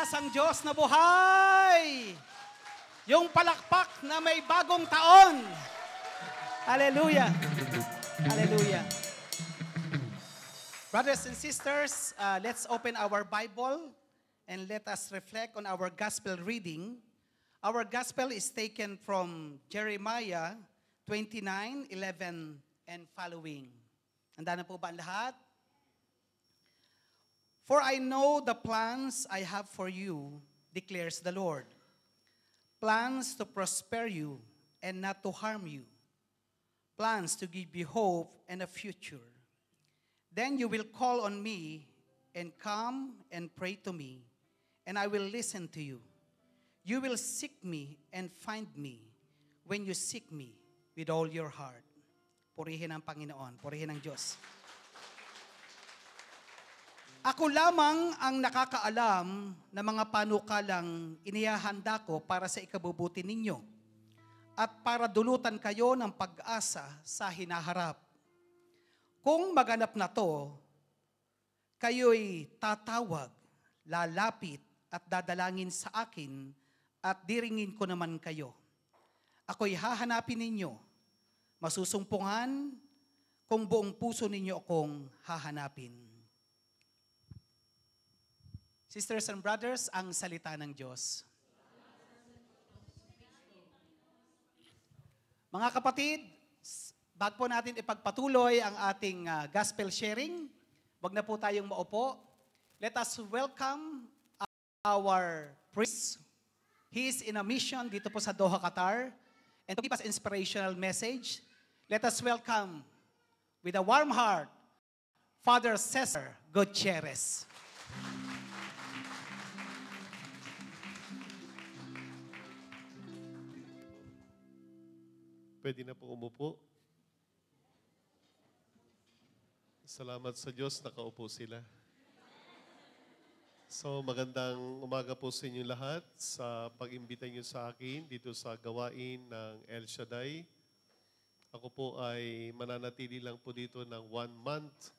itaas ang Diyos na buhay. Yung palakpak na may bagong taon. Hallelujah. Hallelujah. Brothers and sisters, let's open our Bible and let us reflect on our gospel reading. Our gospel is taken from Jeremiah 29:11 and following. Handa na po ba ang lahat? For I know the plans I have for you, declares the Lord. Plans to prosper you and not to harm you. Plans to give you hope and a future. Then you will call on me and come and pray to me, and I will listen to you. You will seek me and find me when you seek me with all your heart. Purihin ang Panginoon, purihin ang Diyos. Ako lamang ang nakakaalam ng mga panukalang inihahanda ko para sa ikabubuti ninyo at para dulutan kayo ng pag-asa sa hinaharap. Kung maganap na to, kayo'y tatawag, lalapit at dadalangin sa akin at diringin ko naman kayo. Ako'y hahanapin ninyo, masusumpungan kung buong puso ninyo akong hahanapin. Sisters and brothers, ang salita ng Diyos. Mga kapatid, bago po natin ipagpatuloy ang ating gospel sharing, wag na po tayong maupo. Let us welcome our priest. He is in a mission dito po sa Doha, Qatar. And to give us inspirational message, let us welcome with a warm heart, Father Cesar Gutierrez. Pwede na po umupo. Salamat sa Diyos, nakaupo sila. So magandang umaga po sa inyo lahat sa pag-imbita niyo sa akin dito sa gawain ng El Shaddai. Ako po ay mananatili lang po dito ng 1 month.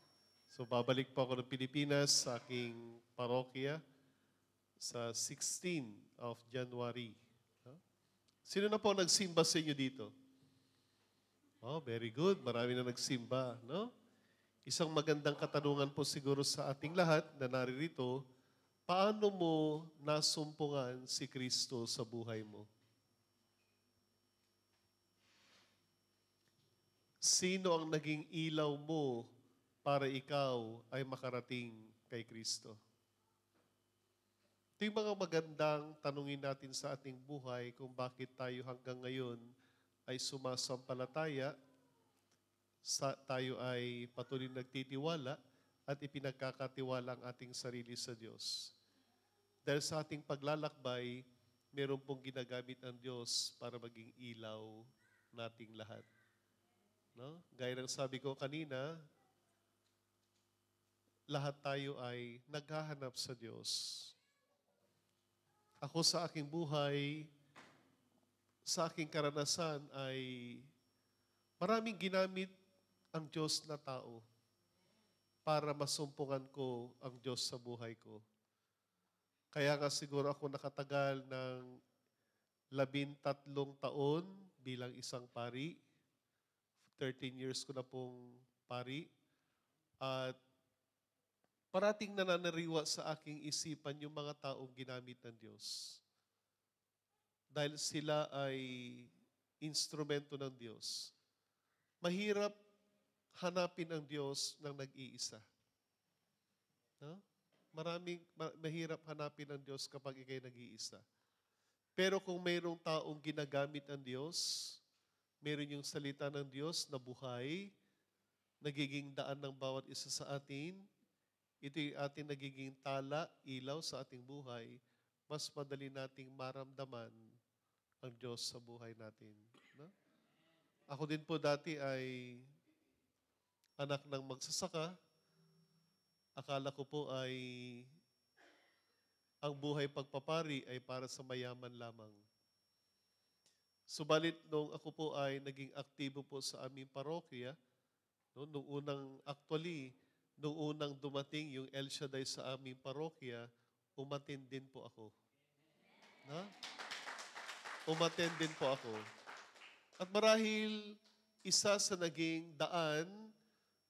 So babalik po ako ng Pilipinas sa aking parokya sa 16 of January. Sino na po nagsimba sa inyo dito? Oh, very good. Marami na nagsimba, no? Isang magandang katanungan po siguro sa ating lahat na naririto, paano mo nasumpungan si Kristo sa buhay mo? Sino ang naging ilaw mo para ikaw ay makarating kay Kristo? Ito yung mga magandang tanungin natin sa ating buhay kung bakit tayo hanggang ngayon ay sumasampalataya, tayo ay patuloy nagtitiwala at ipinagkakatiwala ang ating sarili sa Diyos. Dahil sa ating paglalakbay, meron pong ginagamit ang Diyos para maging ilaw nating lahat. No? Gaya ng sabi ko kanina, lahat tayo ay naghahanap sa Diyos. Ako sa aking buhay, sa aking karanasan ay maraming ginamit ang Diyos na tao para masumpungan ko ang Diyos sa buhay ko. Kaya nga siguro ako nakatagal ng 13 taon bilang isang pari. 13 years ko na pong pari. At parating nananariwa sa aking isipan yung mga taong ginamit ng Diyos. Dahil sila ay instrumento ng Diyos. Mahirap hanapin ang Diyos ng nag-iisa. No? Mahirap hanapin ang Diyos kapag ikay nag-iisa. Pero kung mayroong taong ginagamit ang Diyos, mayroon yung salita ng Diyos na buhay, nagiging daan ng bawat isa sa atin, ito yung ating nagiging tala, ilaw sa ating buhay, mas madali nating maramdaman ang Diyos sa buhay natin. No? Ako din po dati ay anak ng magsasaka. Akala ko po ay ang buhay pagpapari ay para sa mayaman lamang. Subalit nung ako po ay naging aktibo po sa aming parokya, no, nung unang dumating yung El Shaddai sa aming parokya, umattend din po ako. Na? Umattend din po ako. At marahil, isa sa naging daan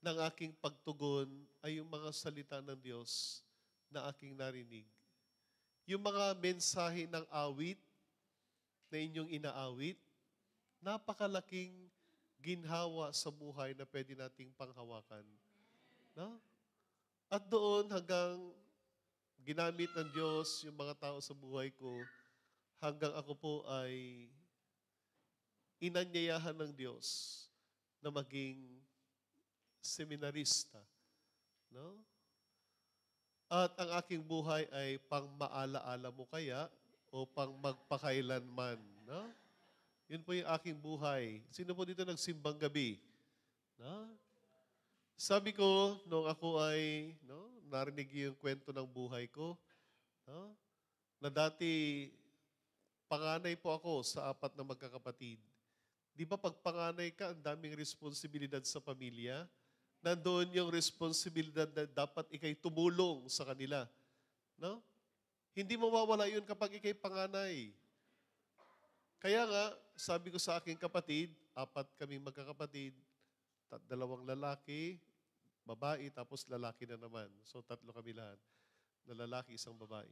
ng aking pagtugon ay yung mga salita ng Diyos na aking narinig. Yung mga mensahe ng awit na inyong inaawit, napakalaking ginhawa sa buhay na pwede nating panghawakan. No? At doon hanggang ginamit ng Diyos yung mga tao sa buhay ko, hanggang ako po ay inanyayahan ng Diyos na maging seminarista. No? At ang aking buhay ay pang maalaala mo kaya o pang magpakailanman. No? Yun po yung aking buhay. Sino po dito nagsimbang gabi? No? Sabi ko, nung ako ay narinig yung kwento ng buhay ko, no? Na dati, panganay po ako sa 4 na magkakapatid. Di ba pag panganay ka, ang daming responsibilidad sa pamilya? Nandoon yung responsibilidad na dapat ikay tumulong sa kanila. No? Hindi mawawala yun kapag ikay panganay. Kaya nga, sabi ko sa aking kapatid, 4 kaming magkakapatid, 2 lalaki, babae, tapos lalaki na naman. So 3 kami lahat. Na lalaki, 1 babae.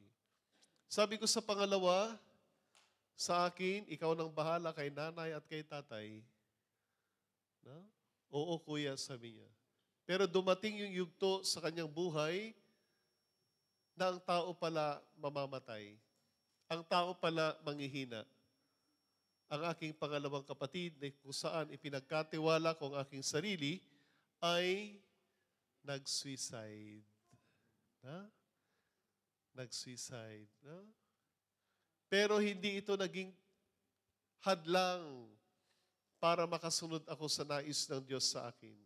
Sabi ko sa pangalawa, sa akin, ikaw nang bahala kay nanay at kay tatay. No? Oo, kuya, sabi niya. Pero dumating yung yugto sa kanyang buhay na ang tao pala mamamatay. Ang tao pala manghihina. Ang aking pangalawang kapatid, na kung saan ipinagkatiwala ko ang aking sarili, ay nag-suicide. Ha? Nag-suicide. Ha? Pero hindi ito naging hadlang para makasunod ako sa nais ng Diyos sa akin.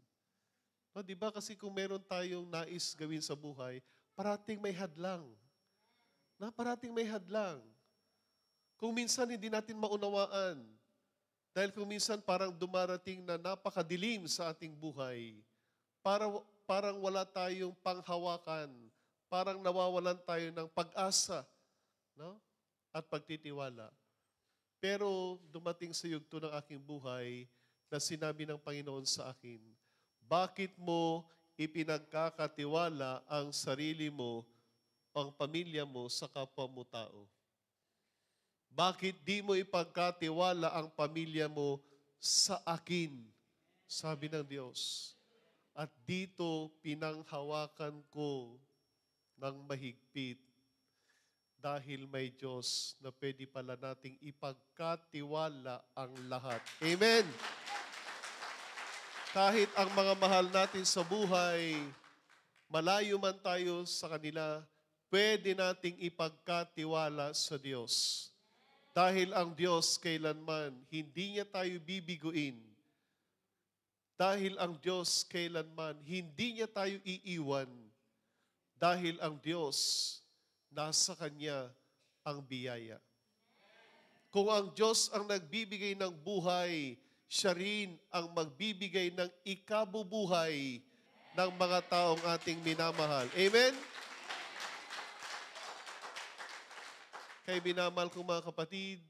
No, di ba? Kasi kung meron tayong nais gawin sa buhay, parating may hadlang. Parating may hadlang. Kung minsan hindi natin maunawaan, dahil kung minsan parang dumarating na napakadilim sa ating buhay, parang wala tayong panghawakan, parang nawawalan tayo ng pag-asa, no? At pagtitiwala. Pero dumating sa yugto ng aking buhay na sinabi ng Panginoon sa akin, bakit mo ipinagkakatiwala ang sarili mo, ang pamilya mo sa kapwa mo tao? Bakit di mo ipagkatiwala ang pamilya mo sa akin? Sabi ng Diyos. At dito pinanghawakan ko ng mahigpit dahil may Diyos na pwede pala nating ipagkatiwala ang lahat. Amen! Kahit ang mga mahal natin sa buhay, malayo man tayo sa kanila, pwede nating ipagkatiwala sa Diyos. Dahil ang Diyos kailanman, hindi niya tayo bibiguin. Dahil ang Diyos kailanman, hindi niya tayo iiwan. Dahil ang Diyos, nasa Kanya ang biyaya. Kung ang Diyos ang nagbibigay ng buhay, siya rin ang magbibigay ng ikabubuhay ng mga taong ating minamahal. Amen? Kaya minamahal kong mga kapatid,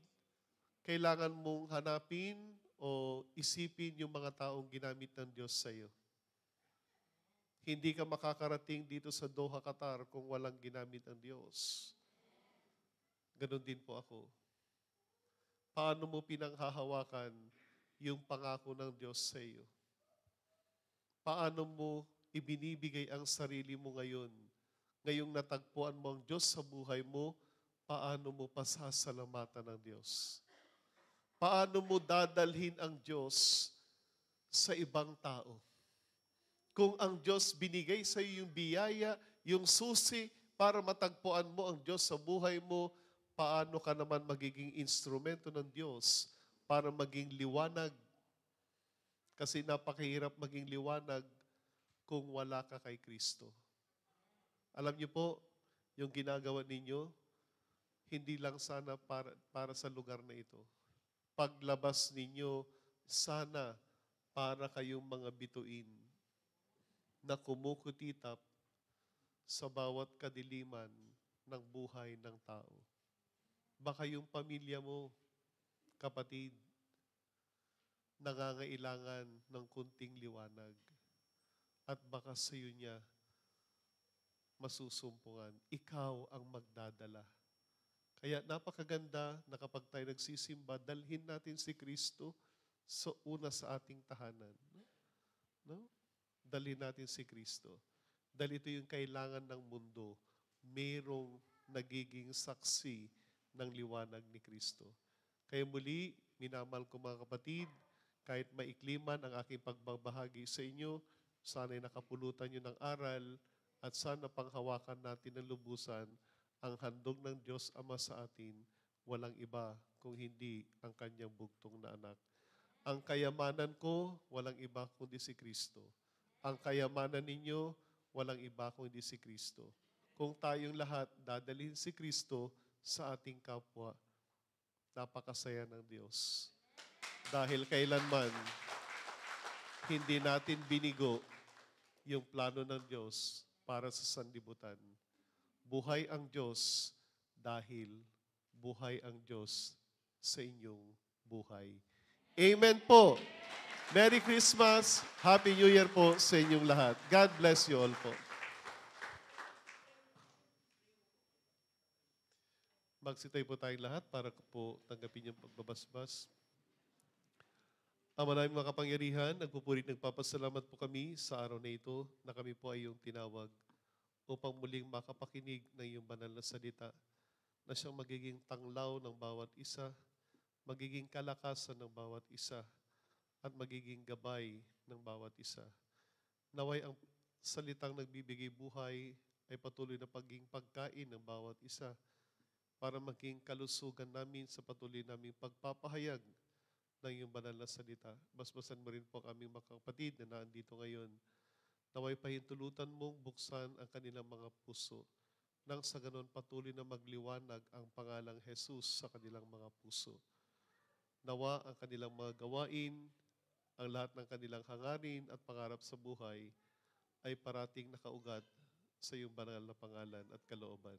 kailangan mong hanapin o isipin yung mga taong ginamit ng Diyos sa iyo. Hindi ka makakarating dito sa Doha, Qatar kung walang ginamit ng Diyos. Ganon din po ako. Paano mo pinanghahawakan yung pangako ng Diyos sa iyo? Paano mo ibinibigay ang sarili mo ngayon? Ngayong natagpuan mo ang Diyos sa buhay mo, paano mo pasasalamatan ng Diyos? Paano mo dadalhin ang Diyos sa ibang tao? Kung ang Diyos binigay sa iyo yung biyaya, yung susi para matagpuan mo ang Diyos sa buhay mo, paano ka naman magiging instrumento ng Diyos para maging liwanag? Kasi napakahirap maging liwanag kung wala ka kay Kristo. Alam niyo po, yung ginagawa ninyo, hindi lang sana para sa lugar na ito. Paglabas ninyo, sana para kayong mga bituin na kumukutitap sa bawat kadiliman ng buhay ng tao. Baka yung pamilya mo, kapatid, nangangailangan ng kunting liwanag. At baka sa iyo niya masusumpungan. Ikaw ang magdadala. Kaya napakaganda na kapag tayo nagsisimba, dalhin natin si Kristo una sa ating tahanan. No? Dalhin natin si Kristo. Dahil ito yung kailangan ng mundo. Merong nagiging saksi ng liwanag ni Kristo. Kaya muli, minamahal ko mga kapatid, kahit maikli man ang aking pagbabahagi sa inyo, sana'y nakapulutan nyo ng aral at sana panghawakan natin ng lubusan ang handog ng Diyos Ama sa atin, walang iba kung hindi ang kanyang bugtong na anak. Ang kayamanan ko, walang iba kundi si Kristo. Ang kayamanan ninyo, walang iba kundi si Kristo. Kung tayong lahat dadalhin si Kristo sa ating kapwa, napakasaya ng Diyos. Dahil kailanman, hindi natin binigo yung plano ng Diyos para sa sanlibutan. Buhay ang Diyos dahil buhay ang Diyos sa inyong buhay. Amen po. Merry Christmas. Happy New Year po sa inyong lahat. God bless you all po. Magsitay po tayong lahat para po tanggapin yung pagbabasbas. Ama namin mga kapangyarihan, nagpupurit, nagpapasalamat po kami sa araw na ito na kami po ay iyong tinawag upang muling makapakinig ng iyong banal na salita na siyang magiging tanglaw ng bawat isa, magiging kalakasan ng bawat isa, at magiging gabay ng bawat isa. Naway ang salitang nagbibigay buhay ay patuloy na pagiging pagkain ng bawat isa para maging kalusugan namin sa patuloy naming pagpapahayag ng iyong banal na salita. Basbasan mo rin po ang aming mga kapatid na naandito ngayon. Naway pahintulutan mong buksan ang kanilang mga puso nang sa ganon patuloy na magliwanag ang pangalang Jesus sa kanilang mga puso. Nawa ang kanilang mga gawain, ang lahat ng kanilang hangarin at pangarap sa buhay ay parating nakaugat sa iyong banal na pangalan at kalooban.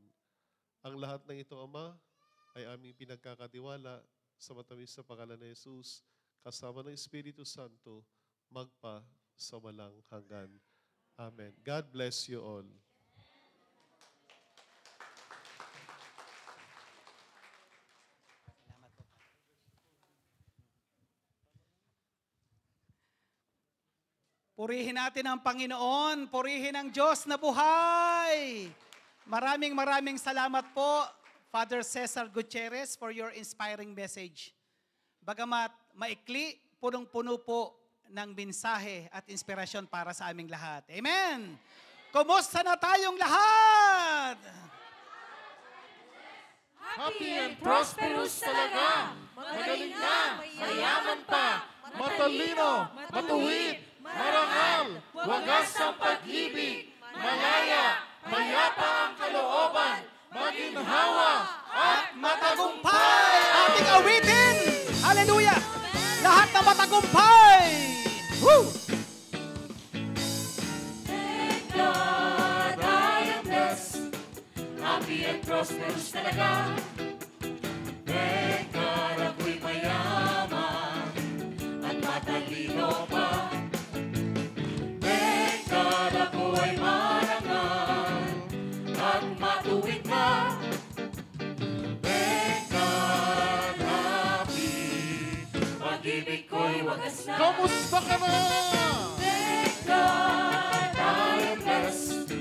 Ang lahat ng ito, Ama, ay aming pinagkakatiwala sa matamis sa pangalan ni Jesus, kasama ng Espiritu Santo, magpa sa walang hanggan. Amen. God bless you all. Purihin natin ang Panginoon, purihin ang Diyos na buhay. Maraming salamat po, Father Cesar Gutierrez, for your inspiring message. Bagamat maikli, punong-puno po ng mensahe at inspirasyon para sa aming lahat. Amen! Kumusta na tayong lahat? Happy and prosperous talaga. Magaling na, mayaman pa, matalino, matuwid, marangal, wagas ang pag-ibig, malaya, mayapa ang kalooban, maginhawa, at Matagumpay! Ating awitin! Hallelujah! Lahat na matagumpay! Woo! Thank God I am blessed, happy and prosperous talaga. Thank God ako'y mayaman at matalino pa. Thank God ako'y marangal at matuwid na. Thank God happy, pag-ibig ko'y wagas na. Kamusta ka na? Thank God I am blessed,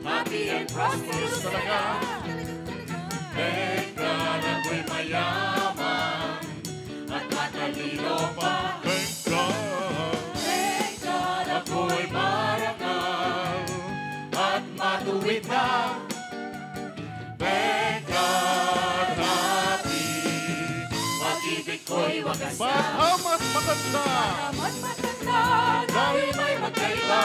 happy and prosperous talaga. Thank God ako'y mayaman at matalino pa. Thank God. Thank God ako'y marangal at matuwid na. Thank God happy, pag-ibig ko'y wagas na. Mahamat maganda. Mahamat maganda, dahil may magkaiba.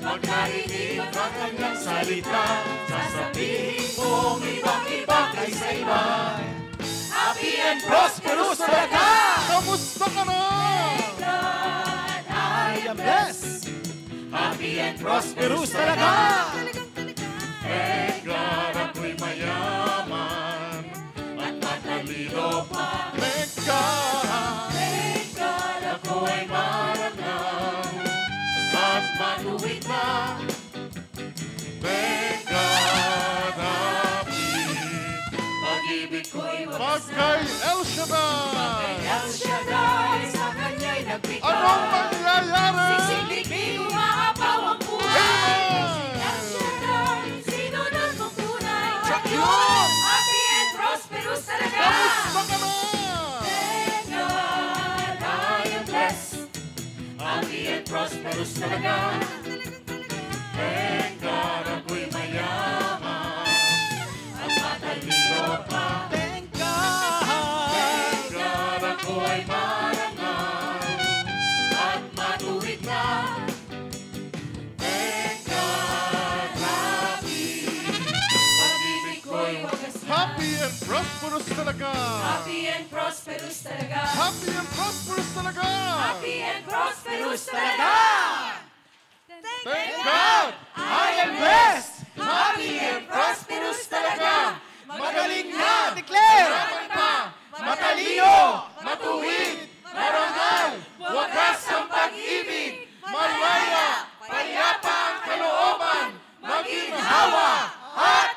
Pag narinig ang kanyang salita, sasabihin kong ibang-iba kaysa iba. Happy and prosperous talaga! Kamusta ka na? God, I am blessed. Happy and prosperous Prosperous talaga! talaga! Thank God ako'y may At kay El Shaddai. El Shaddai, sa kanya'y nagbigay. Anong mangyayari? Siksik-likling umaapaw ang buhay. El Shaddai, sinunod mong tunay. Check yun! Happy and prosperous talaga. Kamusta ka na? Thank God, I am blessed. Happy and prosperous talaga. Thank God, ako'y mayaman. At matalino pa. Thank God. Thank God, ako'y marangal. At matuwid na. Thank God, happy. Pag-ibig ko'y wagas na. Happy and prosperous talaga. Happy and prosperous talaga. Happy and prosperous talaga. Happy and prosperous talaga. Thank God! I am blessed. Happy and prosperous talaga. Magaling na. Declare. Matalino, matuwid, marangal, wagas ang pag-ibig, malaya, payapa ang kalooban, maginhawa, At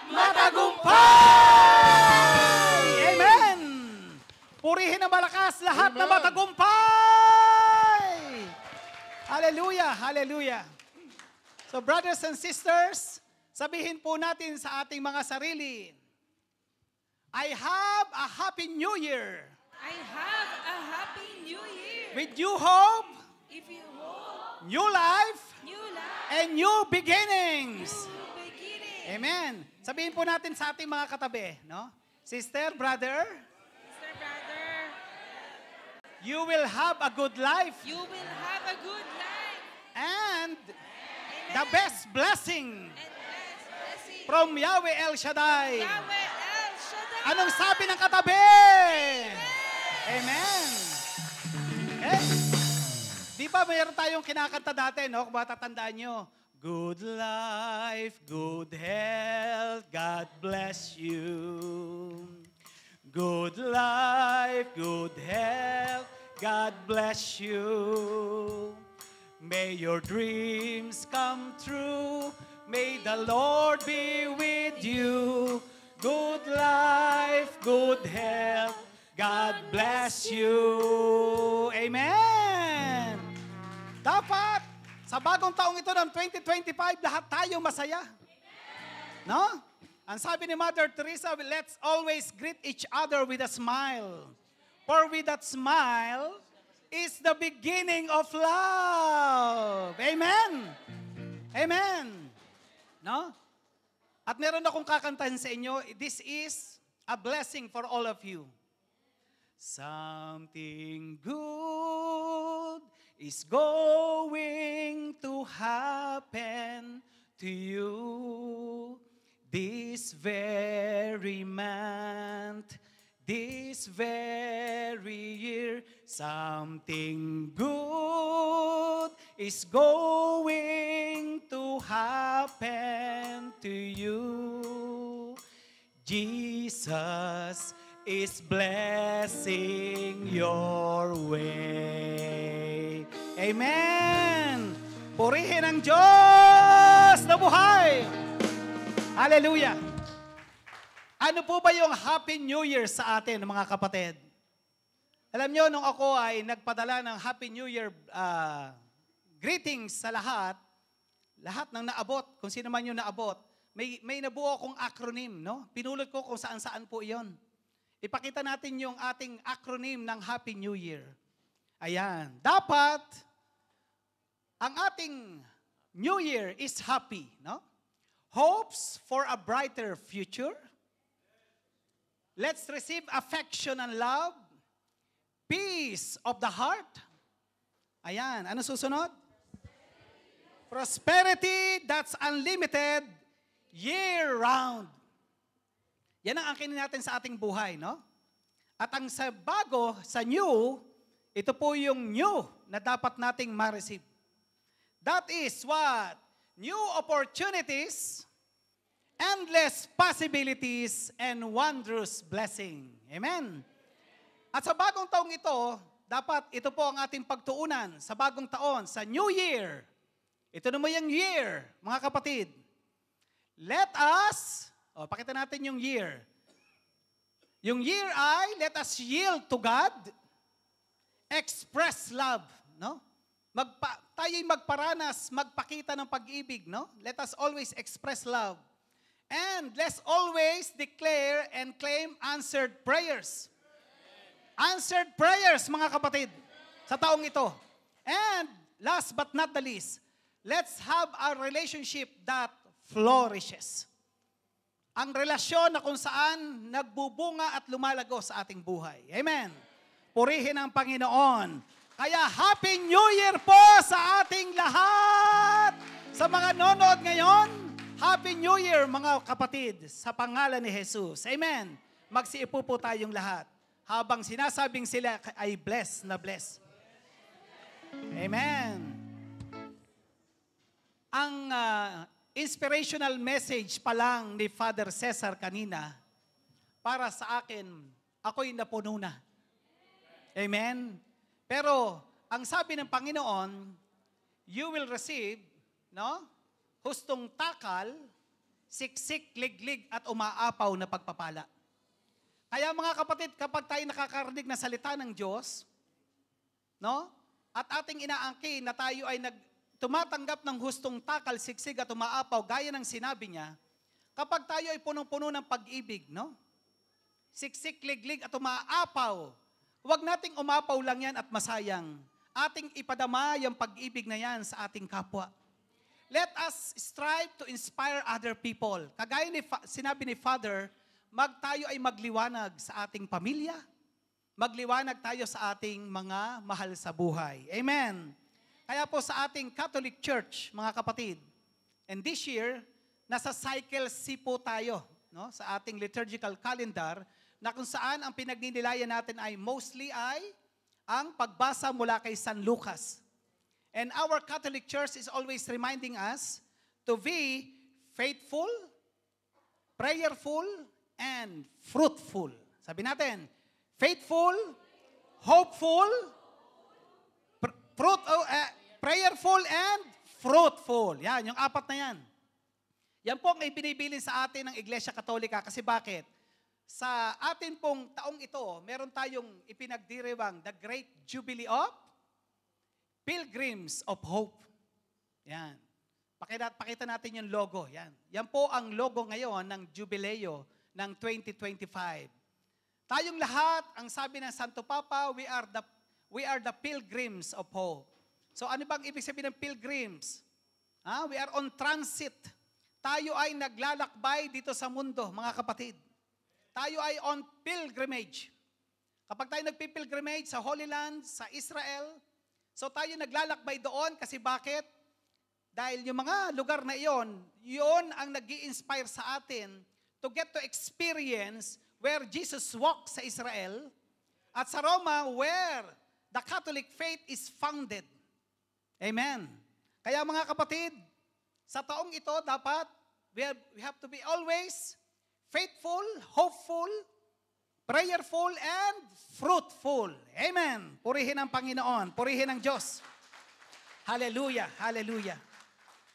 matagumpay. Amen. Purihin na malakas lahat na Amen. matagumpay. Hallelujah. Hallelujah. So brothers and sisters, sabihin po natin sa ating mga sarili, I have a happy new year I have a happy new year. with new hope, If you hope, new life, new life, and new beginnings. new beginning. Amen. Sabihin po natin sa ating mga katabi, no? Sister, brother, Mr. Brother, you will have a good life you will have a good life. and Amen. the best blessing And best blessing. from Yahweh El Shaddai. Yahweh El Shaddai. Anong sabi ng katabi? Amen. Okay. Di ba mayroon tayong kinakanta dati, no? Kung matatandaan nyo. Good life, good health, God bless you. Good life, good health, God bless you. May your dreams come true. May the Lord be with you. Good life, good health, God bless you. Amen. Dapat sa bagong taong ito ng 2025, lahat tayo masaya. No? Ang sabi ni Mother Teresa, let's always greet each other with a smile. For with that smile is the beginning of love. Amen. Amen. No? At meron akong kakantahin sa inyo, this is a blessing for all of you. Something good is going to happen to you this very month, this very year. Something good is going to happen to you. Jesus is blessing your way. Amen! Purihin ang Diyos na buhay! Hallelujah! Ano po ba yung Happy New Year sa atin, mga kapatid? Alam nyo, nung ako ay nagpadala ng Happy New Year greetings sa lahat ng naabot, kung sino man yung naabot, may nabuo akong acronym, no? Pinulot ko kung saan-saan po iyon. Ipakita natin yung ating acronym ng Happy New Year. Ayan. Dapat, ang ating New Year is happy, no? Hopes for a brighter future. Let's receive affection and love. Peace of the heart. Ayan. Ano susunod? Prosperity that's unlimited year-round. Yan ang angkinin natin sa ating buhay, no? At ang sa bago, sa new, ito po yung new na dapat nating ma-receive. That is what? New opportunities, endless possibilities, and wondrous blessing. Amen? At sa bagong taong ito, dapat ito po ang ating pagtuunan sa bagong taon, sa New Year. Ito naman yung year, mga kapatid. Let us, pakita natin yung year. Yung year ay, let us yield to God, express love, no? Tayo'y magparanas, magpakita ng pag-ibig, no? Let us always express love. And let's always declare and claim answered prayers. Answered prayers, mga kapatid, sa taong ito. And last but not the least, let's have a relationship that flourishes. Ang relasyon na kung saan nagbubunga at lumalago sa ating buhay. Amen. Purihin ang Panginoon. Kaya Happy New Year po sa ating lahat. Sa mga nanonood ngayon, Happy New Year mga kapatid, sa pangalan ni Jesus. Amen. Magsiipo po tayong lahat. Habang sinasabing sila ay bless na bless. Amen. Ang inspirational message pa lang ni Father Cesar kanina, para sa akin, ako'y napuno na. Amen? Pero, ang sabi ng Panginoon, you will receive, no? Hustong takal, siksik, liglig, at umaapaw na pagpapala. Kaya mga kapatid, kapag tayo nakakarinig na salita ng Diyos, no? At ating inaangkin na tayo ay tumatanggap ng hustong takal, siksig at umaapaw, gaya ng sinabi niya, kapag tayo ay punong-puno ng pag-ibig, no? Siksik, liglig at umaapaw, huwag nating umapaw lang yan at masayang. Ating ipadama yung pag-ibig na yan sa ating kapwa. Let us strive to inspire other people. Kagaya ni sinabi ni Father, tayo ay magliwanag sa ating pamilya, magliwanag tayo sa ating mga mahal sa buhay. Amen. Kaya po sa ating Catholic Church, mga kapatid, and this year, nasa cycle C po tayo, no? Sa ating liturgical calendar, na kung saan ang pinagninilayan natin ay mostly ay ang pagbasa mula kay San Lucas. And our Catholic Church is always reminding us to be faithful, prayerful, and fruitful. Sabi natin, faithful, hopeful, prayerful, and fruitful. Yan, yung apat na yan. Yan po ang ibinibilin sa atin ng Iglesia Katolika. Kasi bakit? Sa atin pong taong ito, meron tayong ipinagdiriwang the Great Jubilee of Pilgrims of Hope. Yan. Pakita natin yung logo. Yan. Yan po ang logo ngayon ng Jubileo ng 2025. Tayong lahat, ang sabi ng Santo Papa, we are the pilgrims of hope. So ano bang ibig sabihin ng pilgrims? We are on transit. Tayo ay naglalakbay dito sa mundo, mga kapatid. Tayo ay on pilgrimage. Kapag tayo nagpipilgrimage sa Holy Land, sa Israel, so tayo naglalakbay doon kasi bakit? Dahil yung mga lugar na iyon ang nag-i-inspire sa atin to get to experience where Jesus walked sa Israel at sa Roma where the Catholic faith is founded. Amen. Kaya mga kapatid, sa taong ito dapat we have to be always faithful, hopeful, prayerful, and fruitful. Amen. Purihin ang Panginoon. Purihin ang Diyos. Hallelujah. Hallelujah.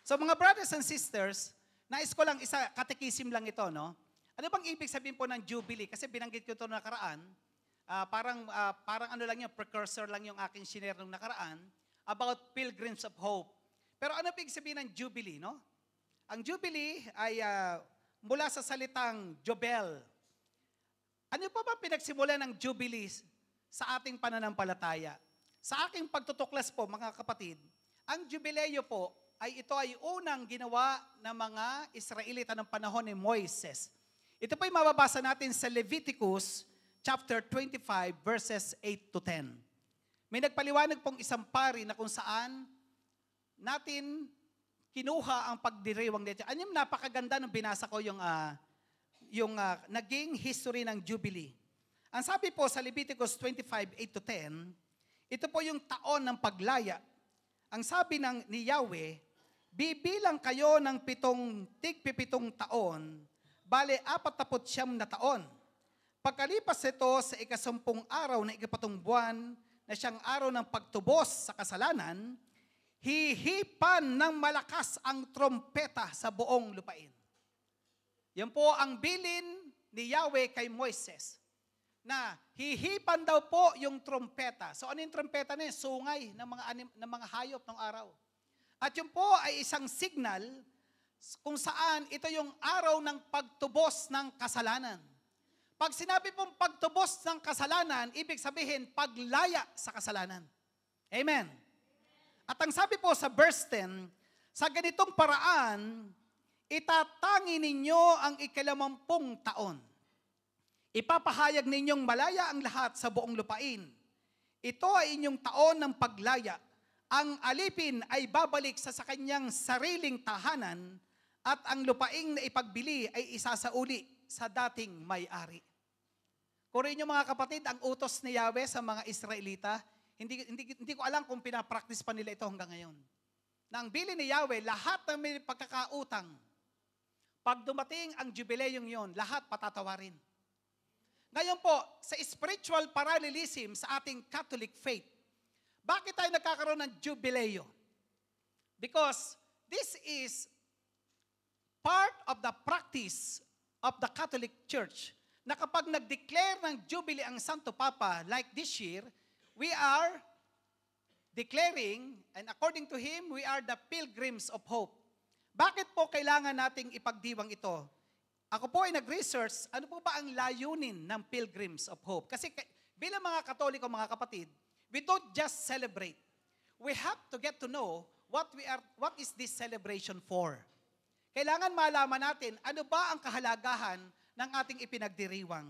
So mga brothers and sisters, nais ko lang katikisim lang ito, no? Ano bang ibig sabihin po ng Jubilee? Kasi binanggit ko ito nakaraan. Parang ano lang yung precursor lang yung aking shinare nung nakaraan about Pilgrims of Hope. Pero ano ibig sabihin ng Jubilee, no? Ang Jubilee ay mula sa salitang Jobel. Ano pa ba pinagsimula ng Jubilee sa ating pananampalataya? Sa aking pagtutuklas po, mga kapatid, ang Jubileo po ito ay unang ginawa ng mga Israelita ng panahon ni Moises. Ito po ay mababasa natin sa Leviticus chapter 25 verses 8 to 10. May nagpaliwanag pong isang pari na kung saan natin kinuha ang pagdiriwang dito. Ano yung napakaganda nung binasa ko yung naging history ng Jubilee. Ang sabi po sa Leviticus 25, 8 to 10, ito po yung taon ng paglaya. Ang sabi ni Yahweh, bibilang kayo ng 7 taon, bale 49 na taon. Pagkalipas ito sa 10 araw na 7 buwan, na siyang araw ng pagtubos sa kasalanan, hihipan ng malakas ang trompeta sa buong lupain. Yan po ang bilin ni Yahweh kay Moises. na hihipan daw po yung trompeta. So ano yung trompeta na yun? Sungay ng mga hayop ng araw. At yun po ay isang signal kung saan ito yung araw ng pagtubos ng kasalanan. Pag sinabi pong pagtubos ng kasalanan, ibig sabihin paglaya sa kasalanan. Amen. At ang sabi po sa verse 10, sa ganitong paraan, itatangi ninyo ang 80 taon. Ipapahayag ninyong malaya ang lahat sa buong lupain. Ito ay inyong taon ng paglaya. Ang alipin ay babalik sa kanyang sariling tahanan at ang lupaing na ipagbili ay isasauli sa dating may-ari. Kurin niyo mga kapatid, ang utos ni Yahweh sa mga Israelita, hindi ko alam kung pinapractice pa nila ito hanggang ngayon. Na ang bili ni Yahweh, lahat ng may pagkakautang, pag dumating ang jubileyong yon, lahat patatawarin. Ngayon po, sa spiritual parallelism sa ating Catholic faith, bakit tayo nagkakaroon ng jubileo? Because this is part of the practice of the Catholic Church na kapag nag-declare ng Jubilee ang Santo Papa like this year, we are declaring, and according to him, we are the pilgrims of hope. Bakit po kailangan nating ipagdiwang ito? Ako po ay nag-research, ano po ba ang layunin ng pilgrims of hope? Kasi bilang mga Katoliko, mga kapatid, we don't just celebrate. We have to get to know what is this celebration for. Kailangan malaman natin ano ba ang kahalagahan ng ating ipinagdiriwang.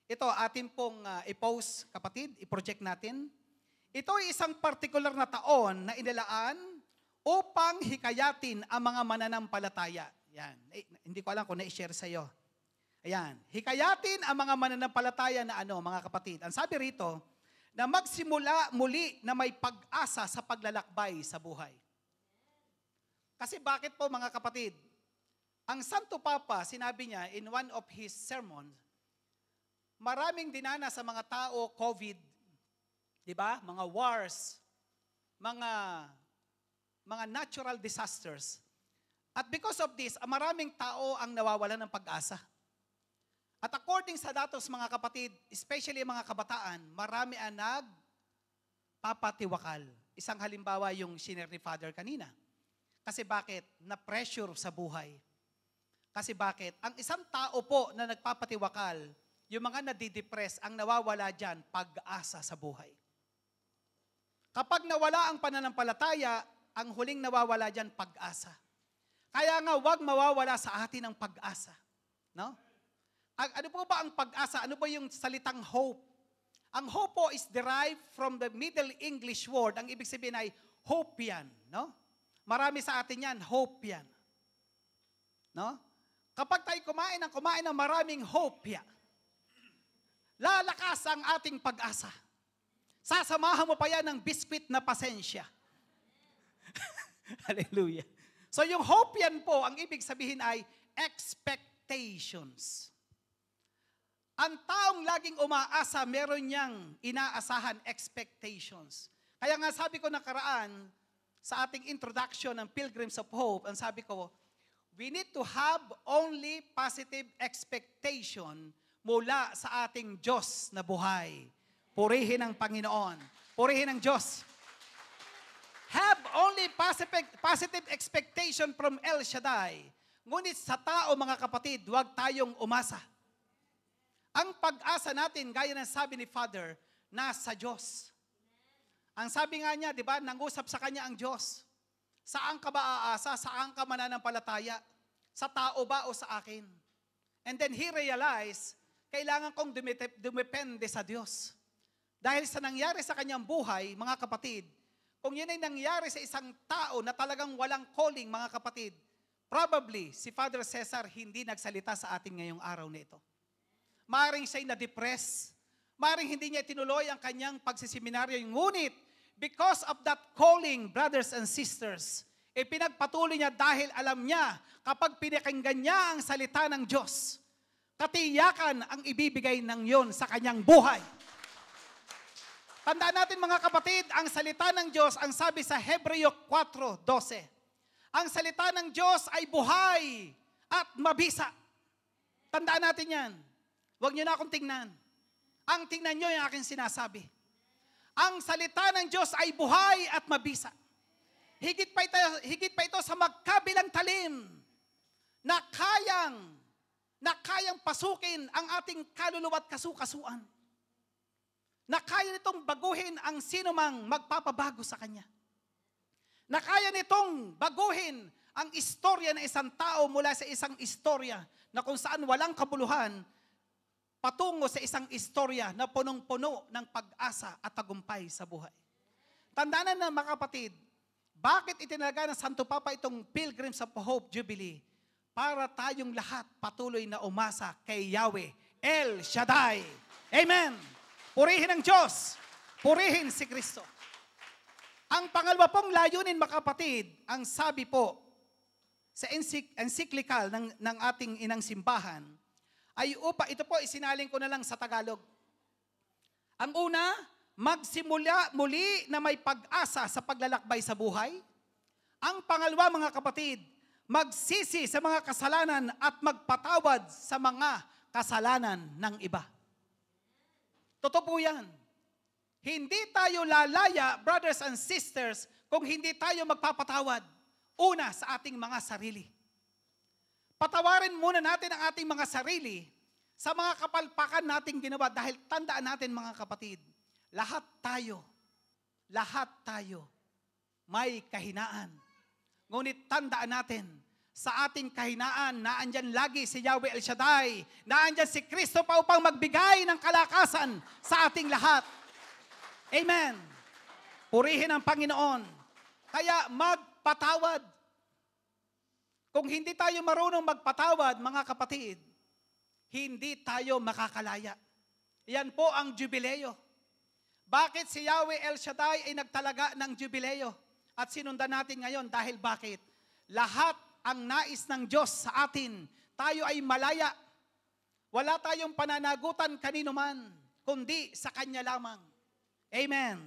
Ito, atin pong i-post, kapatid, i-project natin. Ito ay isang partikular na taon na inilaan upang hikayatin ang mga mananampalataya. Yan. Hindi ko alam kung na-share sa iyo. Ayan. Hikayatin ang mga mananampalataya na mga kapatid. Ang sabi rito, na magsimula muli na may pag-asa sa paglalakbay sa buhay. Kasi bakit po mga kapatid? Ang Santo Papa, sinabi niya in one of his sermon, maraming dinana sa mga tao, COVID, di ba? Mga wars, mga natural disasters. At because of this, maraming tao ang nawawalan ng pag-asa. At according sa datos mga kapatid, especially mga kabataan, marami ang nagpapatiwakal. Isang halimbawa yung shinare ni Father kanina. Kasi bakit? Na-pressure sa buhay. Kasi bakit? Ang isang tao po na nagpapatiwakal, yung mga nadidepress, ang nawawala dyan, pag-asa sa buhay. Kapag nawala ang pananampalataya, ang huling nawawala dyan, pag-asa. Kaya nga, huwag mawawala sa atin ang pag-asa. No? Ano po ba ang pag-asa? Ano ba yung salitang hope? Ang hope po is derived from the Middle English word. Ang ibig sabihin ay hope yan. No? Marami sa atin yan, hope yan. No? Kapag tayo kumain ng maraming hope yan, lalakas ang ating pag-asa. Sasamahan mo pa yan ng biskwit na pasensya. Hallelujah. So yung hope yan po, ang ibig sabihin ay expectations. Ang taong laging umaasa, meron niyang inaasahan expectations. Kaya nga sabi ko nakaraan, sa ating introduction ng Pilgrims of Hope, ang sabi ko, we need to have only positive expectation mula sa ating Diyos na buhay. Purihin ang Panginoon. Purihin ang Diyos. Have only positive expectation from El Shaddai. Ngunit sa tao, mga kapatid, huwag tayong umasa. Ang pag-asa natin, gaya ng sabi ni Father, nasa Diyos. Ang sabi nga niya, di ba, nangusap sa kanya ang Diyos. Saan ka ba aasa? Saan ka mananampalataya? Sa tao ba o sa akin? And then he realized, kailangan kong dumepende sa Diyos. Dahil sa nangyari sa kanyang buhay, mga kapatid, kung yun ay nangyari sa isang tao na talagang walang calling, mga kapatid, probably si Father Cesar hindi nagsalita sa atin ngayong araw na ito. Maring siya'y na-depress. Maring hindi niya tinuloy ang kanyang pagsiseminaryo. Ngunit, because of that calling, brothers and sisters, pinagpatuloy niya dahil alam niya, kapag pinakinggan niya ang salita ng Diyos, katiyakan ang ibibigay ng yon sa kanyang buhay. Tandaan natin mga kapatid, ang salita ng Diyos, ang sabi sa Hebreo 4:12, ang salita ng Diyos ay buhay at mabisa. Tandaan natin yan. Huwag niyo na akong tingnan. Ang tingnan nyo yung aking sinasabi. Ang salita ng Diyos ay buhay at mabisa. Higit pa ito sa magkabilang talim na kayang pasukin ang ating kaluluwa at kasukasuan. Na kaya nitong baguhin ang sinumang magpapabago sa Kanya. Na kaya nitong baguhin ang istorya ng isang tao mula sa isang istorya na kung saan walang kabuluhan patungo sa isang istorya na punong-puno ng pag-asa at tagumpay sa buhay. Tandaan na mga kapatid, bakit itinalaga ng Santo Papa itong Pilgrims of Hope Jubilee? Para tayong lahat patuloy na umasa kay Yahweh, El Shaddai. Amen! Purihin ang Diyos. Purihin si Kristo. Ang pangalawa pong layunin, mga kapatid, ang sabi po sa encyclical ng ating inang simbahan, ay ito po isinaling ko na lang sa Tagalog. Ang una, magsimula muli na may pag-asa sa paglalakbay sa buhay. Ang pangalawa, mga kapatid, magsisi sa mga kasalanan at magpatawad sa mga kasalanan ng iba. Totoo po yan. Hindi tayo lalaya, brothers and sisters, kung hindi tayo magpapatawad. Una, sa ating mga sarili. Patawarin muna natin ang ating mga sarili sa mga kapalpakan nating ginawa dahil tandaan natin, mga kapatid, lahat tayo may kahinaan. Ngunit tandaan natin, sa ating kahinaan, naandyan lagi si Yahweh El Shaddai, naandyan si Kristo pa upang magbigay ng kalakasan sa ating lahat. Amen. Purihin ang Panginoon. Kaya magpatawad. Kung hindi tayo marunong magpatawad, mga kapatid, hindi tayo makakalaya. Yan po ang jubileo. Bakit si Yahweh El Shaddai ay nagtalaga ng jubileo? At sinundan natin ngayon dahil bakit? Lahat ang nais ng Diyos sa atin, tayo ay malaya. Wala tayong pananagutan kanino man, kundi sa Kanya lamang. Amen.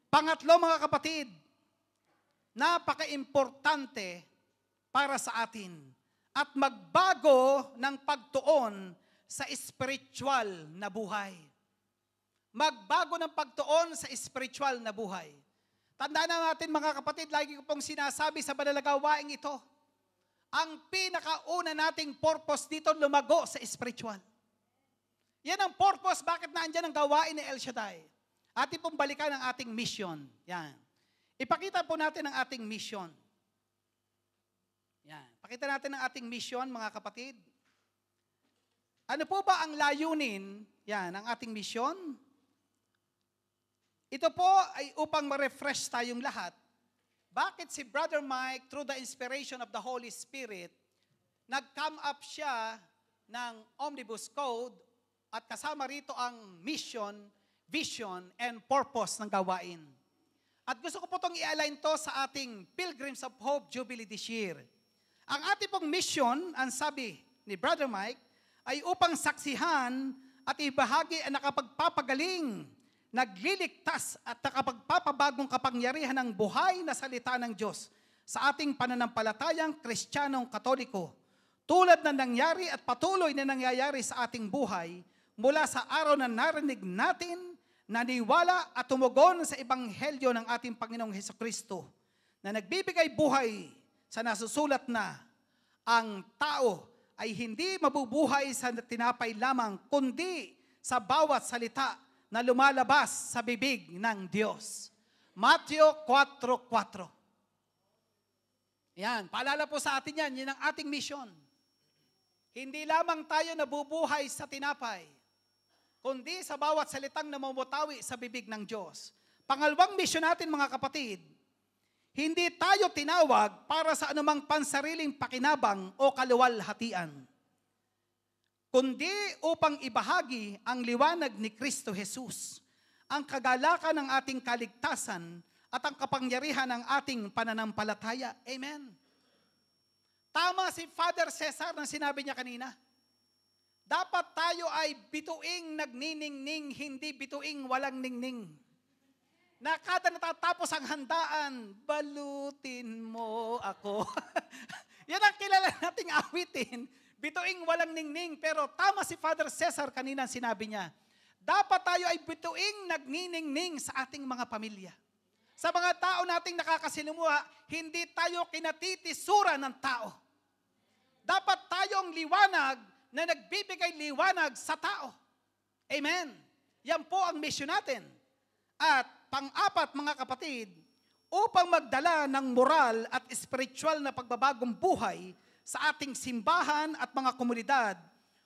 Pangatlo, mga kapatid, napaka-importante para sa atin at magbago ng pagtuon sa spiritual na buhay. Magbago ng pagtuon sa spiritual na buhay. Tandaan na natin, mga kapatid, lagi ko pong sinasabi sa banal na gawaing ito, ang pinakauna nating purpose dito lumago sa spiritual. Yan ang purpose bakit naandyan ang gawain ni El Shaddai. Ating pong balikan ang ating mission. Yan. Ipakita po natin ang ating mission. Yan. Pakita natin ang ating mission, mga kapatid. Ano po ba ang layunin, yan, ng ating mission? Ito po ay upang ma-refresh tayong lahat. Bakit si Brother Mike, through the inspiration of the Holy Spirit, nag-come up siya ng Omnibus Code at kasama rito ang mission, vision, and purpose ng gawain. At gusto ko po itong i-align to sa ating Pilgrims of Hope Jubilee this year. Ang ating pong mission, ang sabi ni Brother Mike, ay upang saksihan at ibahagi ang nakapagpapagaling, nagliligtas at nakapagpapabagong kapangyarihan ng buhay na salita ng Diyos sa ating pananampalatayang Kristiyanong Katoliko, tulad na nangyari at patuloy na nangyayari sa ating buhay mula sa araw na narinig natin, naniwala at tumugon sa ebanghelyo ng ating Panginoong Hesukristo na nagbibigay buhay sa nasusulat na ang tao ay hindi mabubuhay sa tinapay lamang, kundi sa bawat salita na lumalabas sa bibig ng Diyos. Matthew 4:4. Yan, paalala po sa atin yan, yun ang ating mission. Hindi lamang tayo nabubuhay sa tinapay, kundi sa bawat salitang namumutawi sa bibig ng Diyos. Pangalawang mission natin, mga kapatid, hindi tayo tinawag para sa anumang pansariling pakinabang o kaluwalhatian, kundi upang ibahagi ang liwanag ni Kristo Jesus, ang kagalakan ng ating kaligtasan at ang kapangyarihan ng ating pananampalataya. Amen. Tama si Father Cesar na sinabi niya kanina. Dapat tayo ay bituing nagniningning, hindi bituing walang ningning. Na kada natatapos ang handaan, balutin mo ako. Yan ang kilala nating awitin. Bituing walang ningning, pero tama si Father Cesar kanina sinabi niya, Dapat tayo ay bituing nagniningning sa ating mga pamilya. Sa mga tao nating nakakasalamuha, hindi tayo kinatitisura ng tao. Dapat tayong liwanag na nagbibigay liwanag sa tao. Amen. Yan po ang mission natin. At pang-apat, mga kapatid, upang magdala ng moral at spiritual na pagbabagong buhay sa ating simbahan at mga komunidad,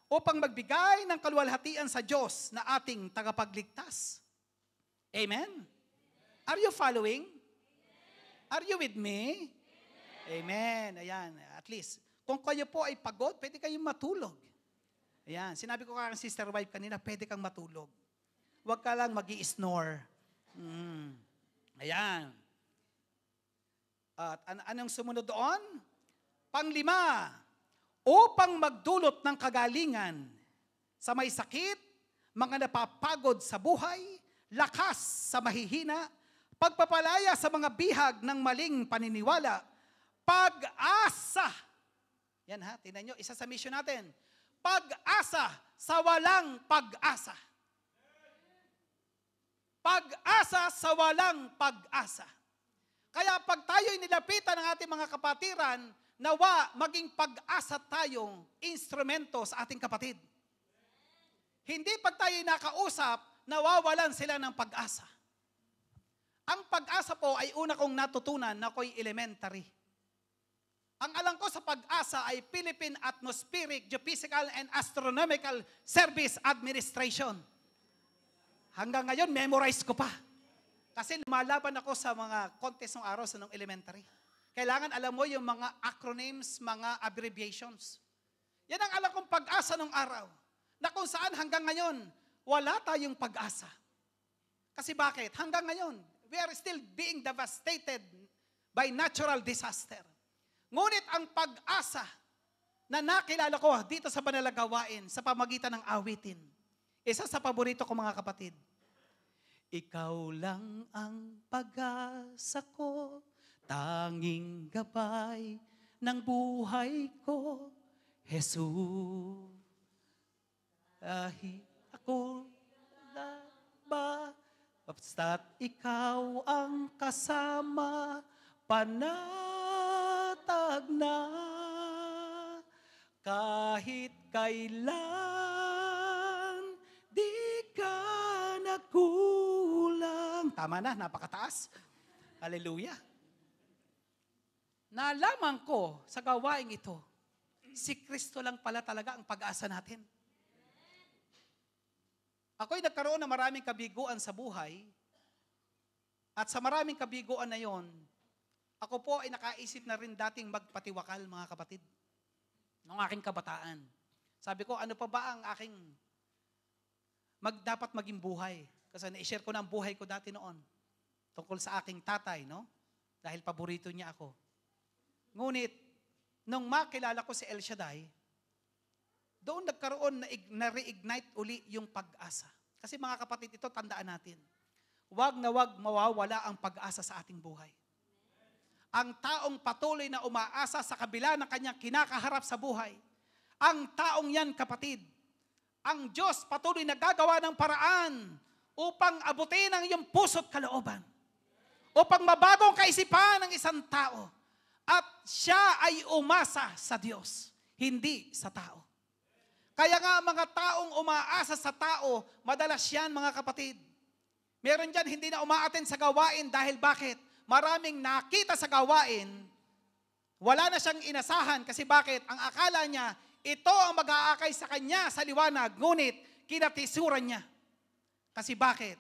upang magbigay ng kaluwalhatian sa Diyos na ating tagapagligtas. Amen? Are you following? Are you with me? Amen. Ayan, at least. Kung kayo po ay pagod, pwede kayong matulog. Ayan, sinabi ko kang sister wife kanina, pwede kang matulog. Huwag ka lang mag-i-snore. Ayan. At anong sumunod doon? Panglima, upang magdulot ng kagalingan sa may sakit, mga napapagod sa buhay, lakas sa mahihina, pagpapalaya sa mga bihag ng maling paniniwala, pag-asa. Yan ha, tingnan nyo, isa sa mission natin. Pag-asa sa walang pag-asa. Pag-asa sa walang pag-asa. Kaya pag tayo'y nilapitan ng ating mga kapatiran, nawa maging pag-asa tayong instrumento sa ating kapatid. Hindi pag tayo'y nakausap, nawawalan sila ng pag-asa. Ang pag-asa po ay una kong natutunan na ako'y elementary. Ang alam ko sa pag-asa ay Philippine Atmospheric, Geophysical and Astronomical Service Administration. Hanggang ngayon, memorize ko pa. Kasi lumalaban ako sa mga contest ng araw sa nung elementary. Kailangan alam mo yung mga acronyms, mga abbreviations. Yan ang alam kong pag-asa nung araw. Na kung saan hanggang ngayon, wala tayong pag-asa. Kasi bakit? Hanggang ngayon, we are still being devastated by natural disaster. Ngunit ang pag-asa na nakilala ko dito sa Banalagawain sa pamagitan ng awitin, isa sa paborito ko mga kapatid, ikaw lang ang pag-asa ko, tanging gabay ng buhay ko, Jesus. Kahit ako ba, basta't ikaw ang kasama, panatag na. Kahit kailan, di ka nagkulang. Tama na, napakataas. Hallelujah. Nalaman ko sa gawaing ito, si Kristo lang pala talaga ang pag-asa natin. Ako'y nagkaroon ng maraming kabiguan sa buhay, at sa maraming kabiguan na yon, ako po ay nakaisip na rin dating magpatiwakal, mga kapatid, ng aking kabataan. Sabi ko, ano pa ba ang aking dapat maging buhay? Kasi na-share ko na ang buhay ko dati noon, tungkol sa aking tatay, no? Dahil paborito niya ako. Ngunit, nung makilala ko si El Shaddai, doon nagkaroon na reignite uli yung pag-asa. Kasi mga kapatid, ito tandaan natin. Huwag na huwag mawawala ang pag-asa sa ating buhay. Ang taong patuloy na umaasa sa kabila ng kanyang kinakaharap sa buhay, ang taong yan, kapatid, ang Diyos patuloy na gagawa ng paraan upang abutin ang iyong puso't kalooban. Upang mabagong kaisipan ng isang tao. At siya ay umasa sa Diyos, hindi sa tao. Kaya nga mga taong umaasa sa tao, madalas yan mga kapatid. Meron dyan hindi na umaaten sa gawain dahil bakit? Maraming nakita sa gawain, wala na siyang inasahan kasi bakit? Ang akala niya, ito ang mag-aakay sa kanya sa liwanag, ngunit kinatisuran niya. Kasi bakit?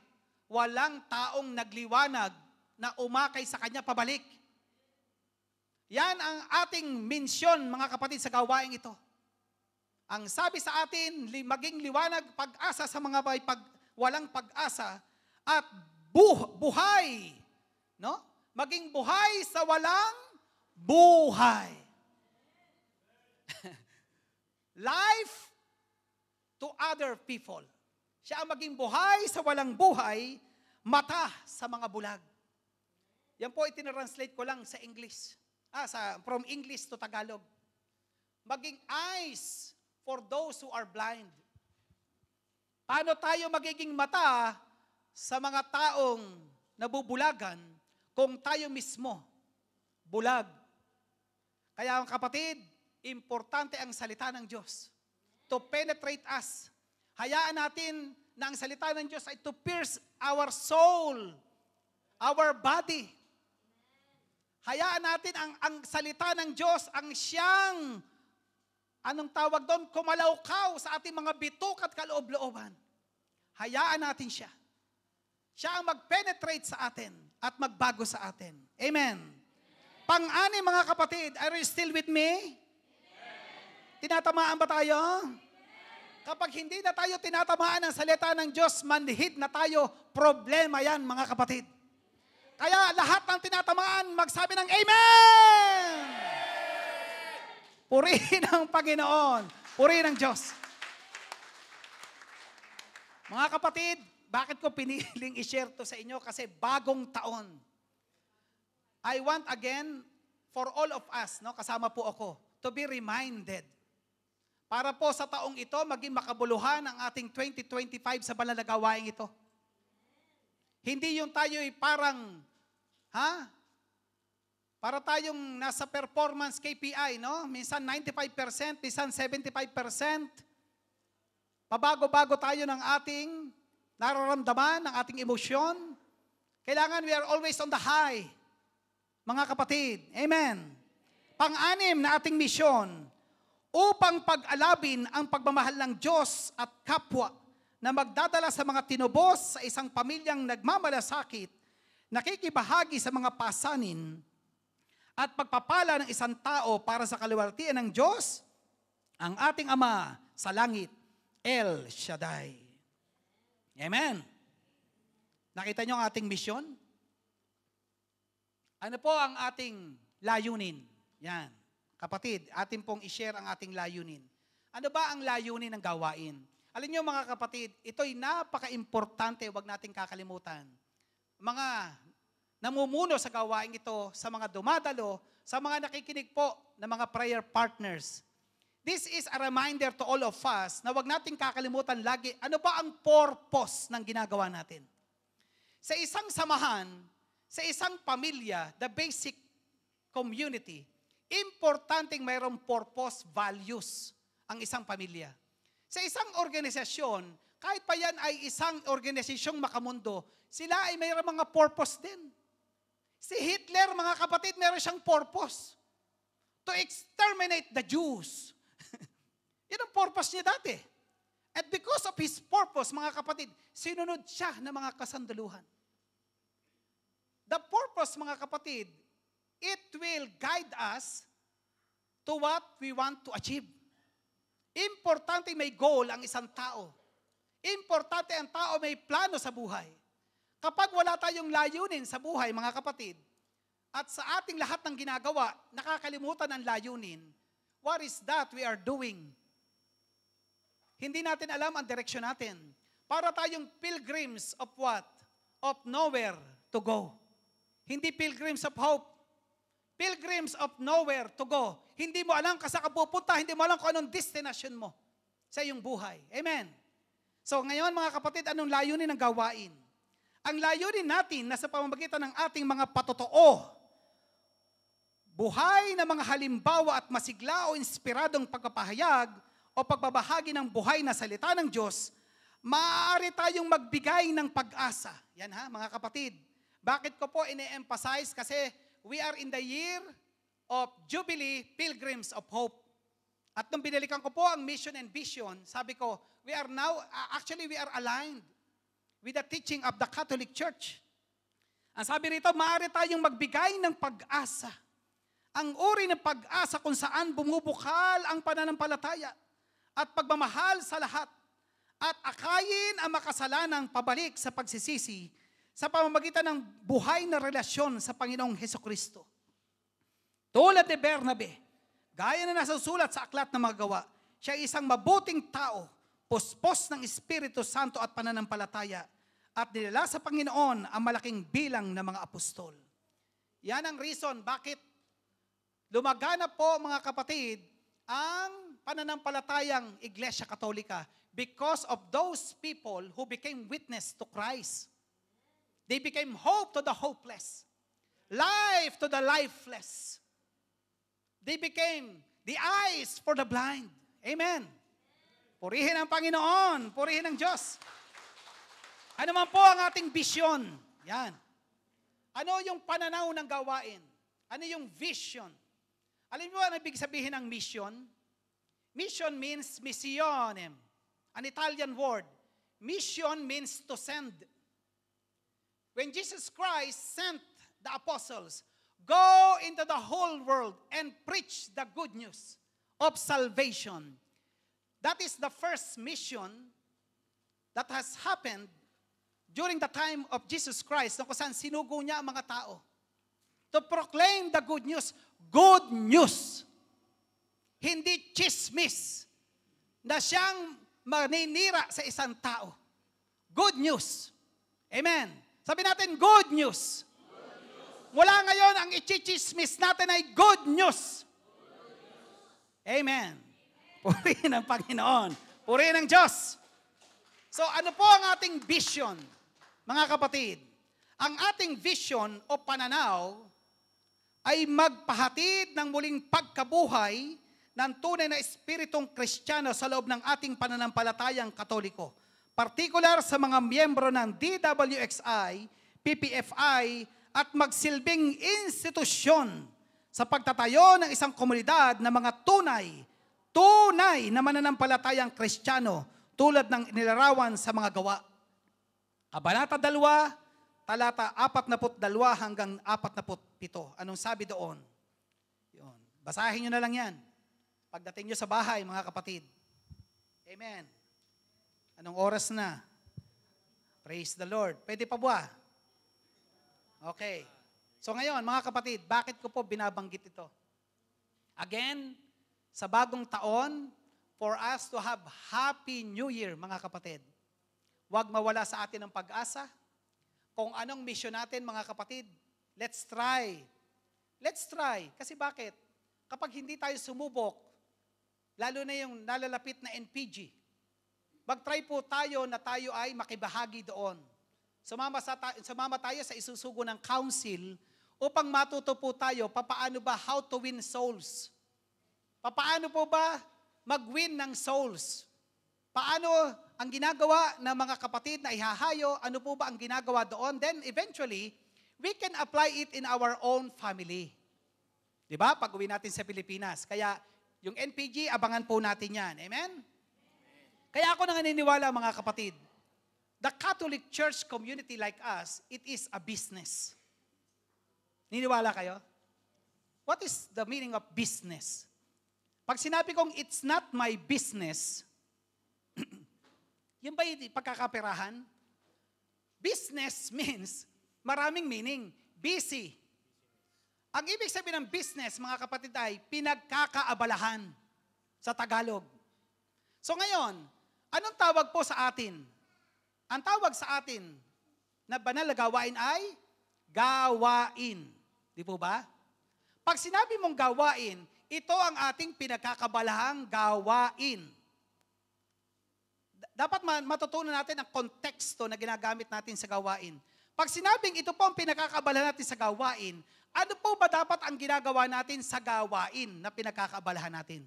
Walang taong nagliwanag na umakay sa kanya pabalik. Yan ang ating mensyon mga kapatid sa gawain ito. Ang sabi sa atin, maging liwanag, pag-asa sa mga walang pag-asa at buhay. No? Maging buhay sa walang buhay. Life to other people. Siya ang maging buhay sa walang buhay, mata sa mga bulag. Yan po itinranslate ko lang sa English. From English to Tagalog. Maging eyes for those who are blind. Paano tayo magiging mata sa mga taong nabubulagan kung tayo mismo bulag? Kaya ang kapatid, importante ang salita ng Diyos to penetrate us. Hayaan natin na ang salita ng Diyos ay to pierce our soul, our body. Hayaan natin ang salita ng Diyos ang siyang, anong tawag doon, kumalawkaw sa ating mga bitok at kaloob-looban. Hayaan natin siya. Siya ang mag-penetrate sa atin at magbago sa atin. Amen. Pang-anim mga kapatid, are you still with me? Tinatamaan ba tayo? Kapag hindi na tayo tinatamaan ng salita ng Diyos, manhid na tayo, problema yan mga kapatid. Kaya lahat ng tinatamaan, magsabi ng Amen! Purihin ang Panginoon. Purihin ang Diyos. Mga kapatid, bakit ko piniling i-share to sa inyo? Kasi bagong taon. I want again, for all of us, no, kasama po ako, to be reminded. Para po sa taong ito, maging makabuluhan ang ating 2025 sa banal na gawain ito. Hindi yung tayo'y parang, para tayong nasa performance KPI, no? Minsan 95%, minsan 75%. Pabago-bago tayo ng ating nararamdaman, ng ating emosyon. Kailangan we are always on the high. Mga kapatid, amen. Pang-anim na ating misyon, upang pag-alabin ang pagmamahal ng Diyos at kapwa na magdadala sa mga tinubos sa isang pamilyang nagmamalasakit, nakikibahagi sa mga pasanin, at pagpapala ng isang tao para sa kaluwalhatian ng Diyos, ang ating Ama sa langit, El Shaddai. Amen. Nakita niyo ang ating misyon? Ano po ang ating layunin? Yan. Kapatid, atin pong i-share ang ating layunin. Ano ba ang layunin ng gawain? Alam niyo mga kapatid, ito'y napaka-importante, huwag nating kakalimutan. Mga namumuno sa gawain ito, sa mga dumadalo, sa mga nakikinig po ng mga prayer partners. This is a reminder to all of us na huwag nating kakalimutan lagi, ano ba ang purpose ng ginagawa natin? Sa isang samahan, sa isang pamilya, the basic community, importanteng mayroong purpose, values ang isang pamilya. Sa isang organisasyon, kahit pa yan ay isang organisasyong makamundo, sila ay mayroong mga purpose din. Si Hitler, mga kapatid, mayroon siyang purpose. To exterminate the Jews. Yan ang purpose niya dati. At because of his purpose, mga kapatid, sinunod siya ng mga kasandaluhan. The purpose, mga kapatid, it will guide us to what we want to achieve. Importante may goal ang isang tao. Importante ang tao may plano sa buhay. Kapag wala tayong layunin sa buhay, mga kapatid, at sa ating lahat ng ginagawa, nakakalimutan ang layunin, what is that we are doing? Hindi natin alam ang direksyon natin. Para tayong pilgrims of what? Of nowhere to go. Hindi pilgrims of hope. Pilgrims of nowhere to go. Hindi mo alam kung saan ka pupunta, hindi mo alam kung anong destination mo sa iyong buhay. Amen. So ngayon mga kapatid, anong layunin ng gawain? Ang layunin natin na sa pamamagitan ng ating mga patotoo, buhay na mga halimbawa at masigla o inspiradong pagpapahayag o pagbabahagi ng buhay na salita ng Diyos, maaari tayong magbigay ng pag-asa. Yan mga kapatid. Bakit ko po ine-emphasize? Kasi we are in the year of Jubilee Pilgrims of Hope. At nung binalikan ko po ang mission and vision, sabi ko, we are now, actually we are aligned with the teaching of the Catholic Church. Ang sabi rito, maaari tayong magbigay ng pag-asa. Ang uri ng pag-asa kung saan bumubukal ang pananampalataya at pagmamahal sa lahat at akayin ang makasalanang pabalik sa pagsisisi sa pamamagitan ng buhay na relasyon sa Panginoong Hesukristo. Tulad ni Bernabe, gaya na nasusulat sa aklat ng mga gawa, siya ay isang mabuting tao, puspos ng Espiritu Santo at pananampalataya, at nilala sa Panginoon ang malaking bilang ng mga apostol. Yan ang reason bakit lumagana po mga kapatid ang pananampalatayang Iglesia Katolika because of those people who became witness to Christ. They became hope to the hopeless, life to the lifeless. They became the eyes for the blind. Amen. Purihin ang Panginoon, purihin ang Diyos. Ano man po ang ating vision? Yan. Ano yung pananaw ng gawain? Ano yung vision? Alam mo ano ibig sabihin ng mission? Mission means missionem. An Italian word. Mission means to send. When Jesus Christ sent the apostles, go into the whole world and preach the good news of salvation. That is the first mission that has happened during the time of Jesus Christ, kung saan sinugo niya ang mga tao to proclaim the good news. Good news. Hindi chismis na siyang maninira sa isang tao. Good news. Amen. Sabi natin, good news. Mula ngayon, ang ichichismis natin ay good news. Amen. Purihin ang Panginoon. Purihin ang Diyos. So ano po ang ating vision, mga kapatid? Ang ating vision o pananaw ay magpahatid ng muling pagkabuhay ng tunay na espiritong Kristiyano sa loob ng ating pananampalatayang Katoliko. Partikular sa mga miyembro ng DWXI, PPFI, at magsilbing institusyon sa pagtatayo ng isang komunidad ng mga tunay na mananampalatayang Kristiyano tulad ng inilarawan sa mga gawa. Kabanata 2, talata 42 hanggang 47. Anong sabi doon? Yun. Basahin nyo na lang yan. Pagdating nyo sa bahay, mga kapatid. Amen. Anong oras na? Praise the Lord. Pwede pa ba? Okay. So ngayon, mga kapatid, bakit ko po binabanggit ito? Again, sa bagong taon, for us to have Happy New Year, mga kapatid. Huwag mawala sa atin ang pag-asa. Kung anong mission natin, mga kapatid, let's try. Let's try. Kasi bakit? Kapag hindi tayo sumubok, lalo na yung nalalapit na NPG, mag-try po tayo na tayo ay makibahagi doon. Sumama tayo sa isusugo ng council upang matuto po tayo papaano ba how to win souls. Papaano po ba mag-win ng souls? Paano ang ginagawa ng mga kapatid na ihahayo? Ano po ba ang ginagawa doon? Then eventually, we can apply it in our own family. Diba? Pag-uwi natin sa Pilipinas. Kaya yung NPG, abangan po natin yan. Amen? Kaya ako naniniwala, mga kapatid, the Catholic Church community like us, it is a business. Niniwala kayo? What is the meaning of business? Pag sinabi kong it's not my business, yun ba yung pagkakaperahan? Business means maraming meaning. Busy. Ang ibig sabihin ng business, mga kapatid, ay pinagkakaabalahan sa Tagalog. So ngayon, anong tawag po sa atin? Ang tawag sa atin na banal na gawain ay gawain. Di po ba? Pag sinabi mong gawain, ito ang ating pinagkakabalahang gawain. Dapat matutunan natin ang konteksto na ginagamit natin sa gawain. Pag sinabing ito po ang pinagkakabalahan natin sa gawain, ano po ba dapat ang ginagawa natin sa gawain na pinagkakabalahan natin?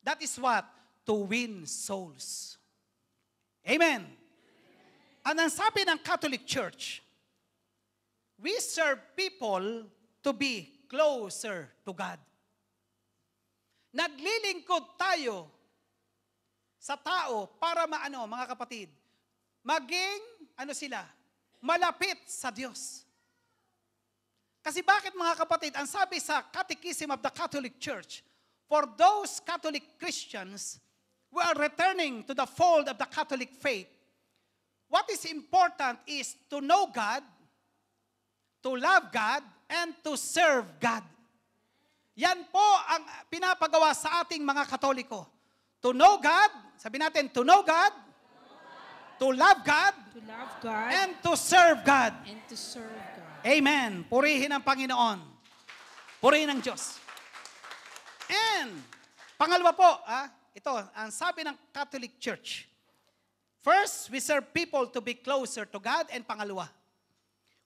That is what? To win souls. Amen. Ang sabi ng Catholic Church, we serve people to be closer to God. Naglilingkod tayo sa tao para mga kapatid, maging, malapit sa Diyos. Kasi bakit, mga kapatid, ang sabi sa Catechism of the Catholic Church, for those Catholic Christians who are returning to the fold of the Catholic faith, what is important is to know God, to love God, and to serve God. Yan po ang pinapagawa sa ating mga Katoliko. To know God, sabi natin, to know God, to love God, and to serve God. Amen. Purihin ang Panginoon. Purihin ang Diyos. And, pangalawa po, ito, ang sabi ng Catholic Church, first, we serve people to be closer to God, and pangalawa,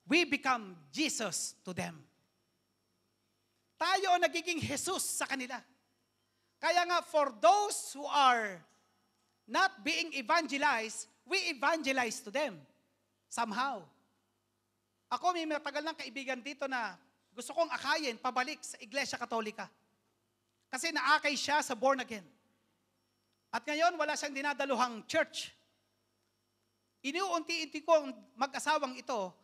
we become Jesus to them. Tayo nagiging Jesus sa kanila. Kaya nga, for those who are not being evangelized, we evangelize to them. Somehow. Ako, may matagal ng kaibigan dito na gusto kong akayin pabalik sa Iglesia Katolika. Kasi naakay siya sa born again. At ngayon, wala siyang dinadaluhang church. Inuunti-unti ko ang mag-asawang ito,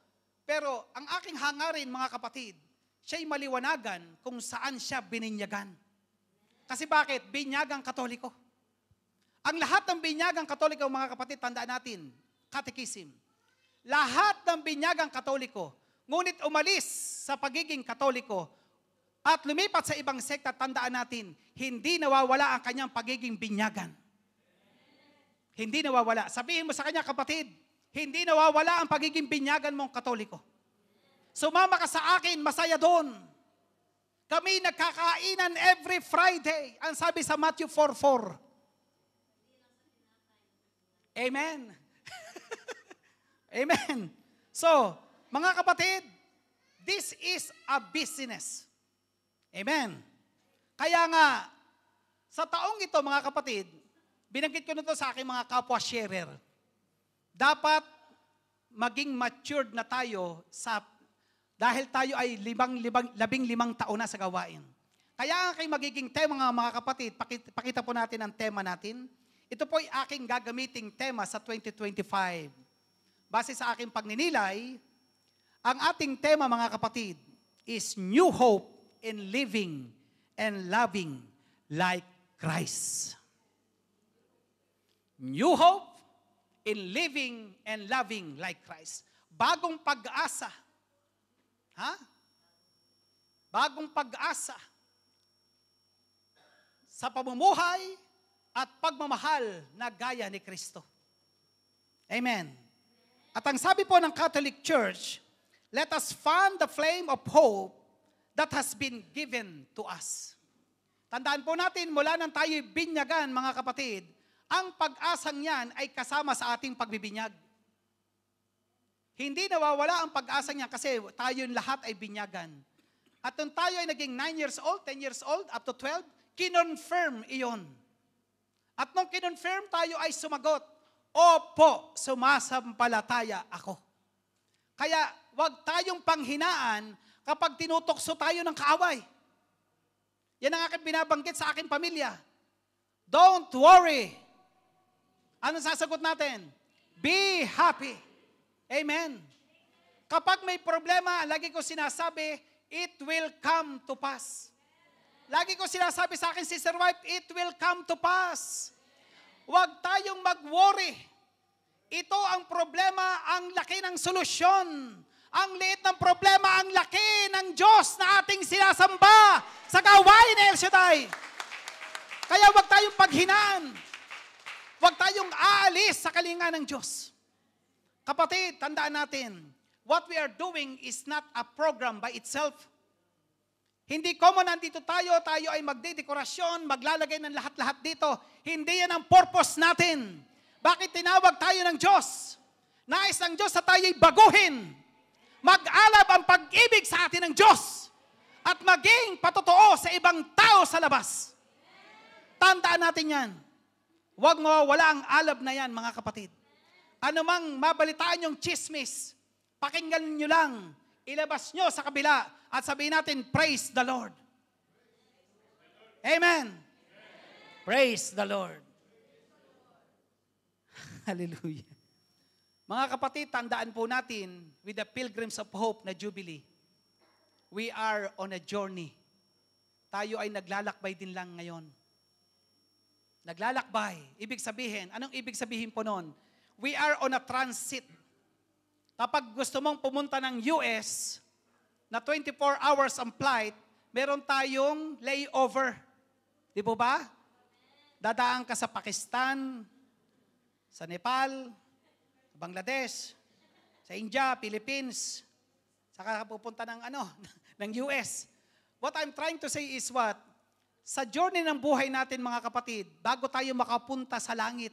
pero ang aking hangarin, mga kapatid, siya'y maliwanagan kung saan siya bininyagan. Kasi bakit? Binyagang Katoliko. Ang lahat ng binyagang Katoliko, mga kapatid, tandaan natin, catechism. Lahat ng binyagang Katoliko, ngunit umalis sa pagiging Katoliko at lumipat sa ibang sekta, tandaan natin, hindi nawawala ang kanyang pagiging binyagan. Hindi nawawala. Sabihin mo sa kanya, kapatid, hindi nawawala ang pagiging binyagan mong Katoliko. Sumama ka sa akin, masaya doon. Kami nagkakainan every Friday. Ang sabi sa Matthew 4:4. Amen. Amen. So, mga kapatid, this is a business. Amen. Kaya nga, sa taong ito, mga kapatid, binanggit ko na ito sa aking mga kapwa-sharer. Dapat maging matured na tayo dahil tayo ay 15 taon na sa gawain. Kaya ang aking magiging tema, mga kapatid, pakita po natin ang tema natin. Ito po ay aking gagamiting tema sa 2025. Base sa aking pagninilay, ang ating tema, mga kapatid, is New Hope in Living and Loving like Christ. New hope in living and loving like Christ. Bagong pag-asa. Ha? Bagong pag-asa sa pamumuhay at pagmamahal na gaya ni Kristo. Amen. At ang sabi po ng Catholic Church, let us fan the flame of hope that has been given to us. Tandaan po natin, mula nang tayo'y binyagan, mga kapatid, ang pag-asang yan ay kasama sa ating pagbibinyag. Hindi nawawala ang pag-asang yan kasi tayong lahat ay binyagan. At nung tayo ay naging 9 years old, 10 years old, up to 12, kinonfirm iyon. At nung kinonfirm, tayo ay sumagot, opo, sumasampalataya ako. Kaya wag tayong panghinaan kapag tinutokso tayo ng kaaway. Yan ang aking binabanggit sa aking pamilya. Don't worry. Anong sasagot natin? Be happy. Amen. Kapag may problema, lagi ko sinasabi, it will come to pass. Lagi ko sinasabi sa akin, sister wife, it will come to pass. Huwag tayong mag-worry. Ito ang problema, ang laki ng solusyon. Ang liit ng problema, ang laki ng Diyos na ating sinasamba sa gawain ni El Shaddai. Kaya huwag tayong paghinaan. Huwag tayong aalis sa kalinga ng Diyos. Kapatid, tandaan natin, what we are doing is not a program by itself. Hindi common nandito tayo ay magdedekorasyon, maglalagay ng lahat-lahat dito. Hindi yan ang purpose natin. Bakit tinawag tayo ng Diyos? Nais ng Diyos na tayo'y baguhin. Mag-alab ang pag-ibig sa atin ng Diyos at maging patotoo sa ibang tao sa labas. Tandaan natin yan. Huwag mawawala ang alab na yan, mga kapatid. Ano mang mabalitaan yung chismis, pakinggan nyo lang, ilabas nyo sa kabila at sabihin natin, praise the Lord. Amen. Praise the Lord. Hallelujah. Mga kapatid, tandaan po natin, with the Pilgrims of Hope na Jubilee, we are on a journey. Tayo ay naglalakbay din lang ngayon. Naglalakbay. Ibig sabihin, anong ibig sabihin po noon? We are on a transit. Kapag gusto mong pumunta ng US, na 24 hours ang flight, meron tayong layover. Di po ba? Dadaan ka sa Pakistan, sa Nepal, sa Bangladesh, sa India, Philippines, saka pupunta ng ng US. What I'm trying to say is what? Sa journey ng buhay natin mga kapatid, bago tayo makapunta sa langit,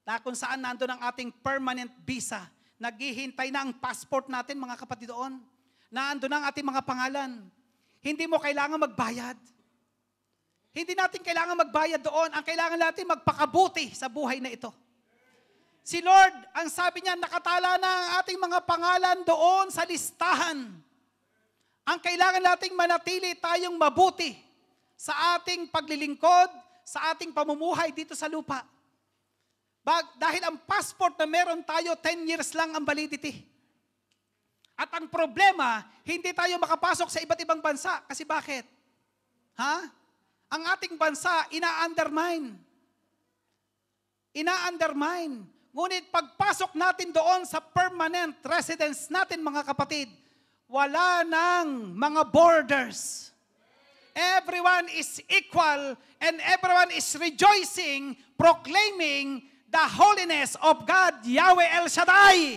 na kung saan nandun ang ating permanent visa, naghihintay na ang passport natin mga kapatid doon, naandun ang ating mga pangalan. Hindi mo kailangan magbayad. Hindi natin kailangan magbayad doon. Ang kailangan natin magpakabuti sa buhay na ito. Si Lord, ang sabi niya, nakatala na ang ating mga pangalan doon sa listahan. Ang kailangan nating manatili tayong mabuti sa ating paglilingkod, sa ating pamumuhay dito sa lupa. Dahil ang passport na meron tayo, 10 years lang ang validity. At ang problema, hindi tayo makapasok sa iba't ibang bansa. Kasi bakit? Ang ating bansa, ina-undermine. Ina-undermine. Ngunit pagpasok natin doon sa permanent residence natin mga kapatid, wala nang mga borders. Everyone is equal and everyone is rejoicing, proclaiming the holiness of God, Yahweh El Shaddai.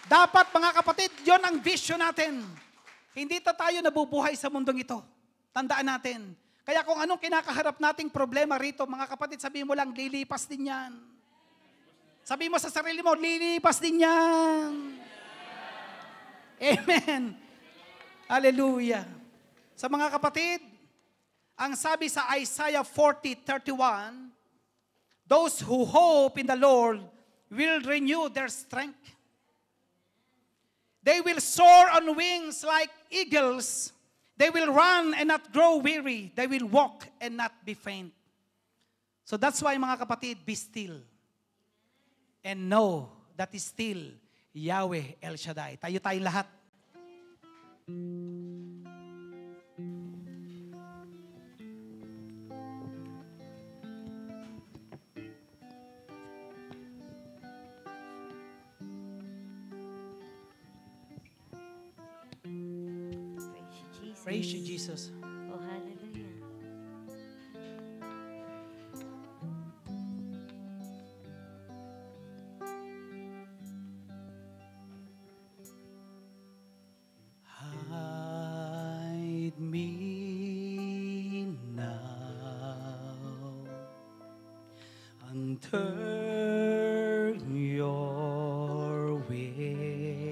Dapat mga kapatid, yon ang vision natin. Hindi tayo nabubuhay sa mundong ito. Tandaan natin. Kaya kung anong kinakaharap nating problema rito, mga kapatid, sabihin mo lang, lilipas din yan. Sabihin mo sa sarili mo, lilipas din yan. Amen. Hallelujah. Sa mga kapatid, ang sabi sa Isaiah 40:31, those who hope in the Lord will renew their strength. They will soar on wings like eagles. They will run and not grow weary. They will walk and not be faint. So that's why mga kapatid, be still. And know that is still Yahweh El Shaddai. Tayo lahat. Praise you, Jesus. Oh, hallelujah. Hide me now under your wings.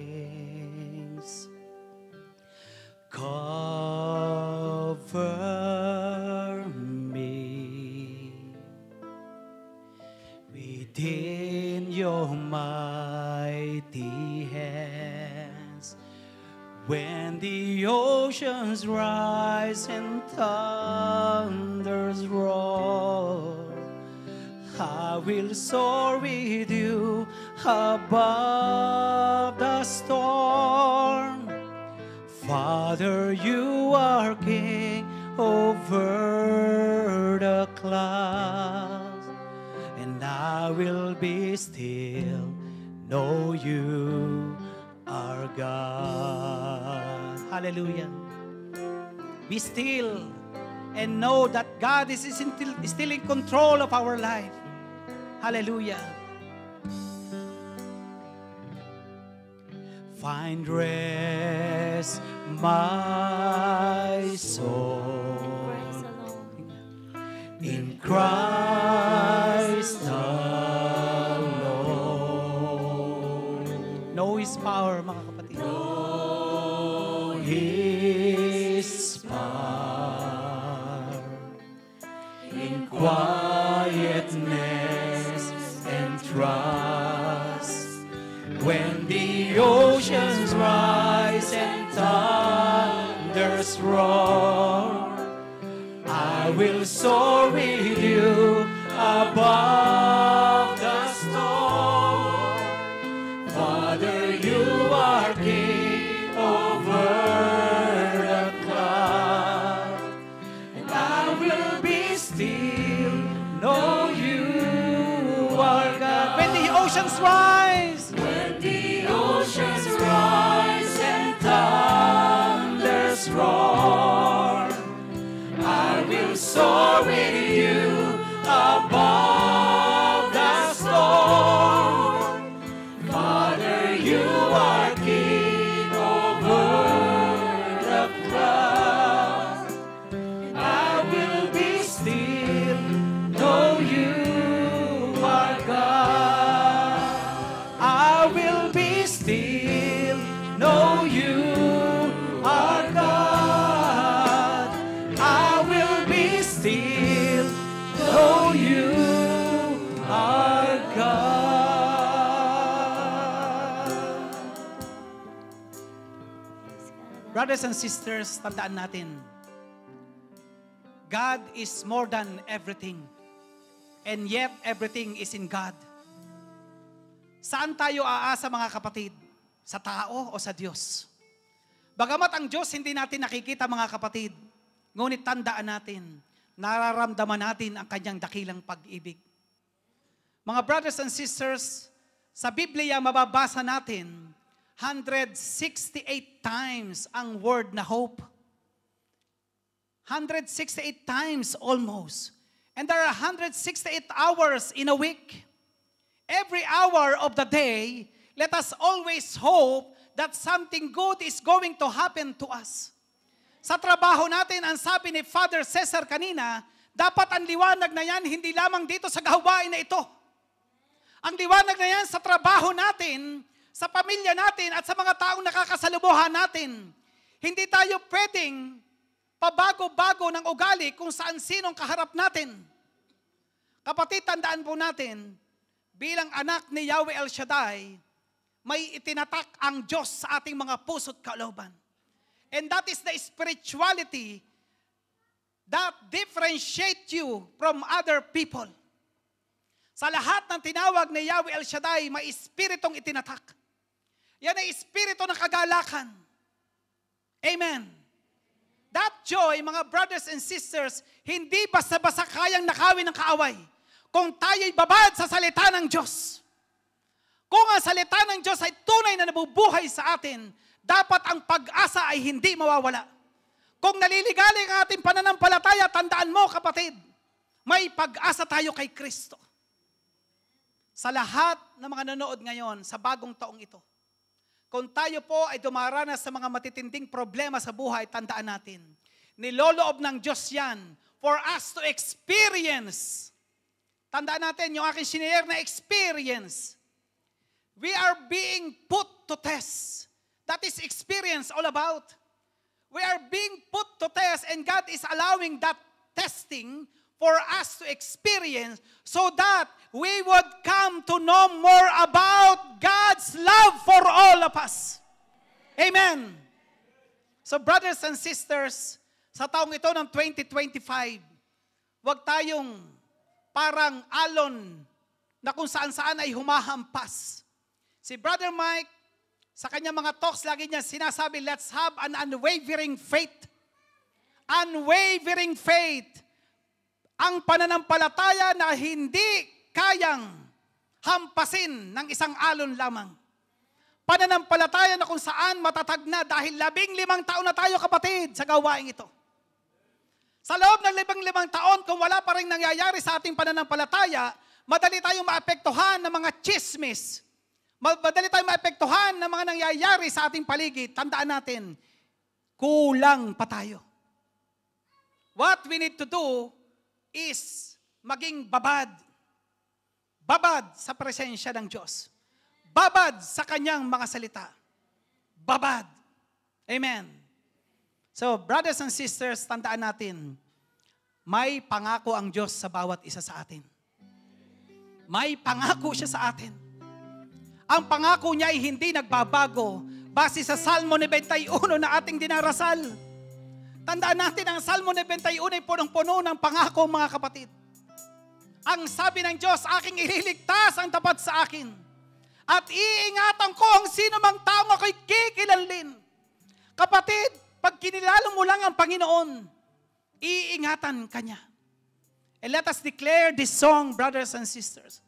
Cover me within your mighty hands. When the oceans rise and thunders roar, I will soar with you above the storm. Father, you are king over the clouds, and I will be still, know you are God. Hallelujah. Be still and know that God is still in control of our life. Hallelujah. Find rest, my soul, in Christ alone. Know His power, mga kapatid. Know His power in quietness and trust. When the oceans rise and thunders roar, I will soar with you above the storm. Father, you are king over the cloud, and I will be still, know you are God. When the oceans rise, oceans rise and thunders roar, I will soar with you above the storm. Father, you are king over the clouds, and I Brothers and sisters, tandaan natin, God is more than everything. And yet, everything is in God. Saan tayo aasa mga kapatid? Sa tao o sa Diyos? Bagamat ang Diyos hindi natin nakikita mga kapatid, ngunit tandaan natin, nararamdaman natin ang kanyang dakilang pag-ibig. Mga brothers and sisters, sa Biblia mababasa natin 168 times ang word na hope. 168 times almost. And there are 168 hours in a week. Every hour of the day, let us always hope that something good is going to happen to us. Sa trabaho natin, ang sabi ni Father Cesar kanina, dapat ang liwanag na yan hindi lamang dito sa gawain na ito. Ang liwanag na yan sa trabaho natin, sa pamilya natin at sa mga taong nakakasalumuhan natin. Hindi tayo pwedeng pabago-bago ng ugali kung saan sinong kaharap natin. Kapatid, tandaan po natin, bilang anak ni Yahweh El Shaddai, may itinatak ang Diyos sa ating mga puso't kalooban. And that is the spirituality that differentiate you from other people. Sa lahat ng tinawag ni Yahweh El Shaddai, may espiritong itinatak. Yan ay espiritu ng kagalakan. Amen. That joy, mga brothers and sisters, hindi basta-basta kayang nakawin ng kaaway. Kung tayo'y babad sa salita ng Diyos. Kung ang salita ng Diyos ay tunay na nabubuhay sa atin, dapat ang pag-asa ay hindi mawawala. Kung naliligalig ang ating pananampalataya, tandaan mo kapatid, may pag-asa tayo kay Kristo. Sa lahat ng mga nanonood ngayon sa bagong taong ito, kung tayo po ay dumaranas sa mga matitinding problema sa buhay, tandaan natin, niloloob ng Diyos yan for us to experience. Tandaan natin yung aking sinare na experience. We are being put to test. That is experience all about. We are being put to test and God is allowing that testing for us to experience so that we would come to know more about God's love for all of us. Amen. So brothers and sisters, sa taong ito ng 2025, huwag tayong parang alon na kung saan-saan ay humahampas. Si Brother Mike, sa kanyang mga talks, lagi niya sinasabi, let's have an unwavering faith. Unwavering faith. Ang pananampalataya na hindi kayang hampasin ng isang alon lamang. Pananampalataya na kung saan matatag na dahil 15 taon na tayo kapatid sa gawaing ito. Sa loob ng 15 taon, kung wala pa rin nangyayari sa ating pananampalataya, madali tayong maapektuhan ng mga chismis. Madali tayong maapektuhan ng mga nangyayari sa ating paligid. Tandaan natin, kulang pa tayo. What we need to do is maging babad. Babad sa presensya ng Diyos. Babad sa kanyang mga salita. Babad. Amen. So, brothers and sisters, tandaan natin, may pangako ang Diyos sa bawat isa sa atin. May pangako siya sa atin. Ang pangako niya ay hindi nagbabago base sa Salmo 91 na ating dinarasal. Tandaan natin, ang Salmo 91 ay punong-puno ng pangako, mga kapatid. Ang sabi ng Diyos, aking ililigtas ang tapat sa akin. At iingatan ko ang sino mang taong ako'y kikilalin. Kapatid, pag kinilala mo lang ang Panginoon, iingatan ka niya. And let us declare this song, brothers and sisters.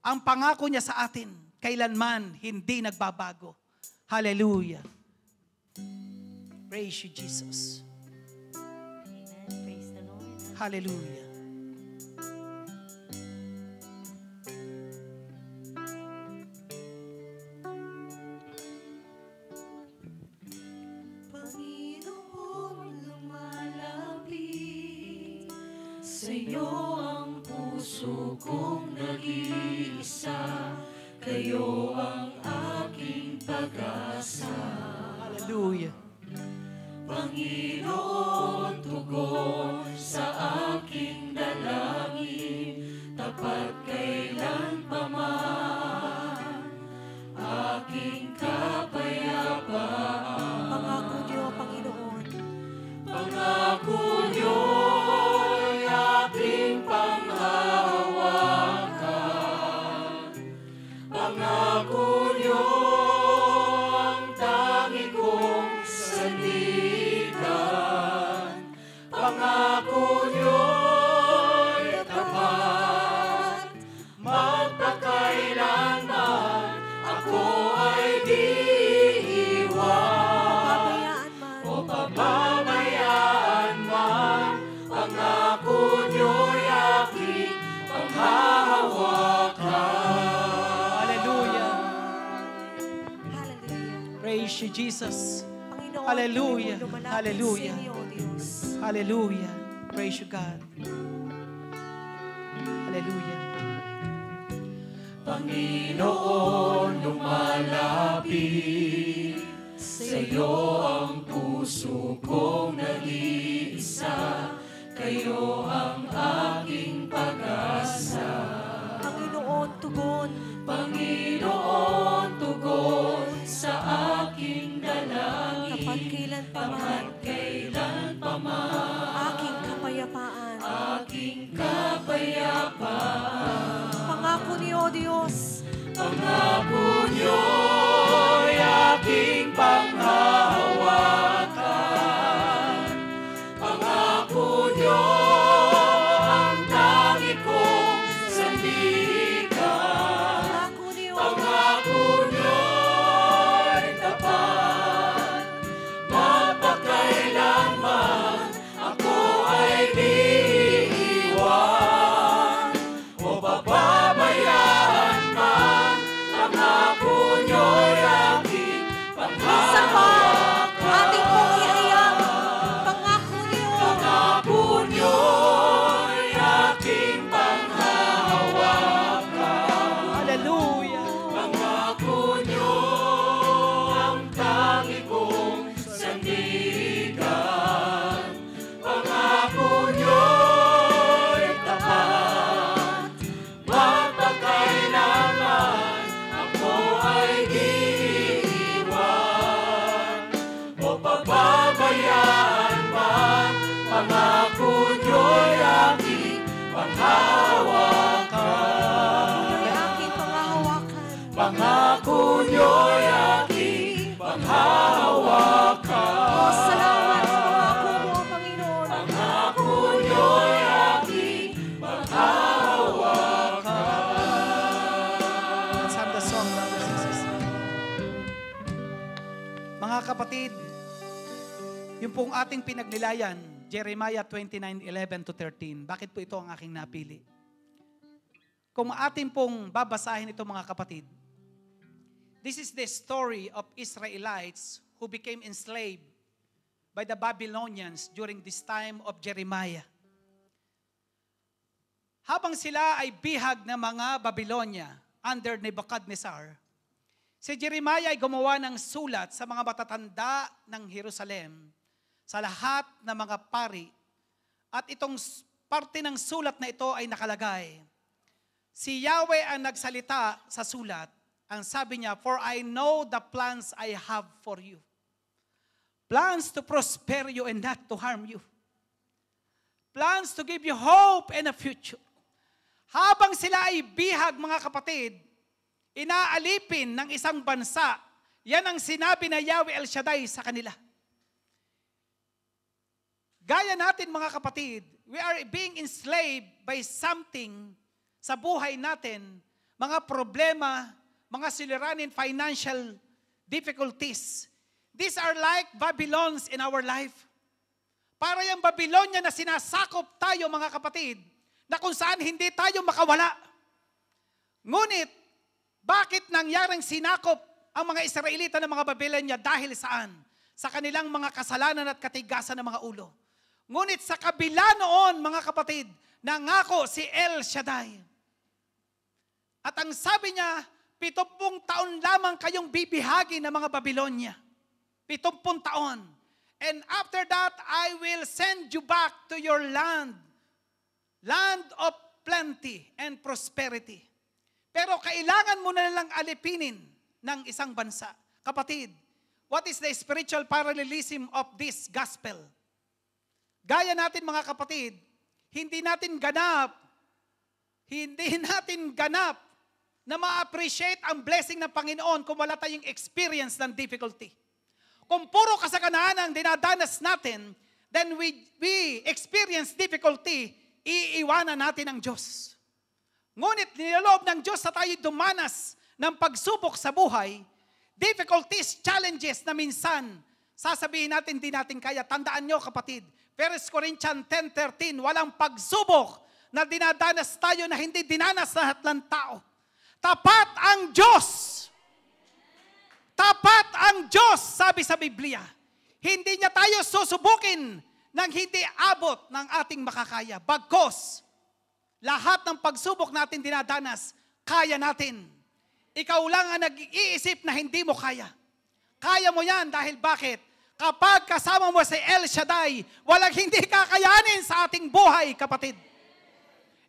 Ang pangako niya sa atin, kailanman hindi nagbabago. Hallelujah. Praise you, Jesus. Praise the Lord. Hallelujah. Panginoon, lumalapit sa iyo ang puso kong nag-iisa. Kayo ang aking pag-asa. Hallelujah. Panginoon, tugon sa aking dalangin, tapat kailanpaman, aking kapayapaan. Pangako niyo, Pangako niyo ang tangi kong sandigan. Pangako niyo'y tapat, magpakailanman ako ay di iwan. O pababayaan man, pangako niyo'y aking panghahawakan. Hallelujah. Hallelujah. Praise you, Jesus. Panginoon, Hallelujah. kami po lumalapit Hallelujah. sa inyo, O Diyos. Hallelujah. Praise you, God. Hallelujah. Panginoon, lumalapit sa iyo ang puso kong nag-iisa. Kayo ang aking pag-asa. Panginoon, tugon. Panginoon, tugon sa aking dalangin. Kapag kailan pa man, Kapag kailan pa man, aking kapayapaan. aking kapayapaan. Pangako niyo, O Diyos. Pangako niyo'y aking panghahawakan. Pangako niyo ang tangi kong sandigan. Pangako niyo. Pangako niyo'y tapat, mapakailanman ako ay di iwan. O pababayaan man, pangako niyo'y aking Minsan pa, ating pong ihayag. Pangako niyo. pangako niyo'y aking panghahawakan. Hallelujah. Pangako niyo ang tangi kong sandigan. Pangako niyo'y tapat, magpakailanman ako ay di iwan. O pababayaan man, pangako niyo'y aking panghahawakan. Ay aking panghahawakan. Pangako niyo'y aking panghahawakan. O salamat sa pangako mo, Panginoon. Pangako niyo'y aking panghahawakan. Let's have the song, brothers and sisters. Mga kapatid, yung pong ating pinagnilayan, Jeremiah 29:11-13. Bakit po ito ang aking napili? Kung ating pong babasahin ito, mga kapatid, this is the story of Israelites who became enslaved by the Babylonians during this time of Jeremiah. Habang sila ay bihag ng mga Babylonia under Nebuchadnezzar, si Jeremiah ay gumawa ng sulat sa mga matatanda ng Jerusalem, sa lahat ng mga pari. At itong parte ng sulat na ito ay nakalagay. Si Yahweh ang nagsalita sa sulat. Ang sabi niya, "For I know the plans I have for you. Plans to prosper you and not to harm you. Plans to give you hope and a future." Habang sila ay bihag, mga kapatid, inaalipin ng isang bansa, yan ang sinabi na Yahweh El Shaddai sa kanila. Gaya natin, mga kapatid, we are being enslaved by something sa buhay natin, mga problema, mga suliranin, financial difficulties. These are like Babylons in our life. Para yung Babylonia na sinasakop tayo, mga kapatid, na kung saan hindi tayo makawala. Ngunit, bakit nangyaring sinakop ang mga Israelita ng mga Babylonia dahil saan? Sa kanilang mga kasalanan at katigasan ng mga ulo. Ngunit sa kabila noon, mga kapatid, nangako si El Shaddai. At ang sabi niya, 70 taon lamang kayong bibihagi ng mga Babylonia. 70 taon. And after that, I will send you back to your land. Land of plenty and prosperity. Pero kailangan mo na lang alipinin ng isang bansa. Kapatid, what is the spiritual parallelism of this gospel? Gaya natin, mga kapatid, hindi natin ganap na ma-appreciate ang blessing ng Panginoon kung wala tayong experience ng difficulty. Kung puro kasaganaan ang dinadanas natin, then we experience difficulty, iiwanan natin ang Diyos. Ngunit niloloob ng Diyos na tayo dumanas ng pagsubok sa buhay, difficulties, challenges na minsan, sasabihin natin di natin kaya. Tandaan nyo kapatid, 1 Corinthians 10:13, walang pagsubok na dinadanas tayo na hindi dinanas lahat ng tao. Tapat ang Diyos. Tapat ang Diyos, sabi sa Biblia. Hindi niya tayo susubukin nang hindi abot ng ating makakaya. Bagkos, lahat ng pagsubok natin dinadanas, kaya natin. Ikaw lang ang nag-iisip na hindi mo kaya. Kaya mo yan dahil bakit? Kapag kasama mo si El Shaddai, walang hindi kakayanin sa ating buhay, kapatid.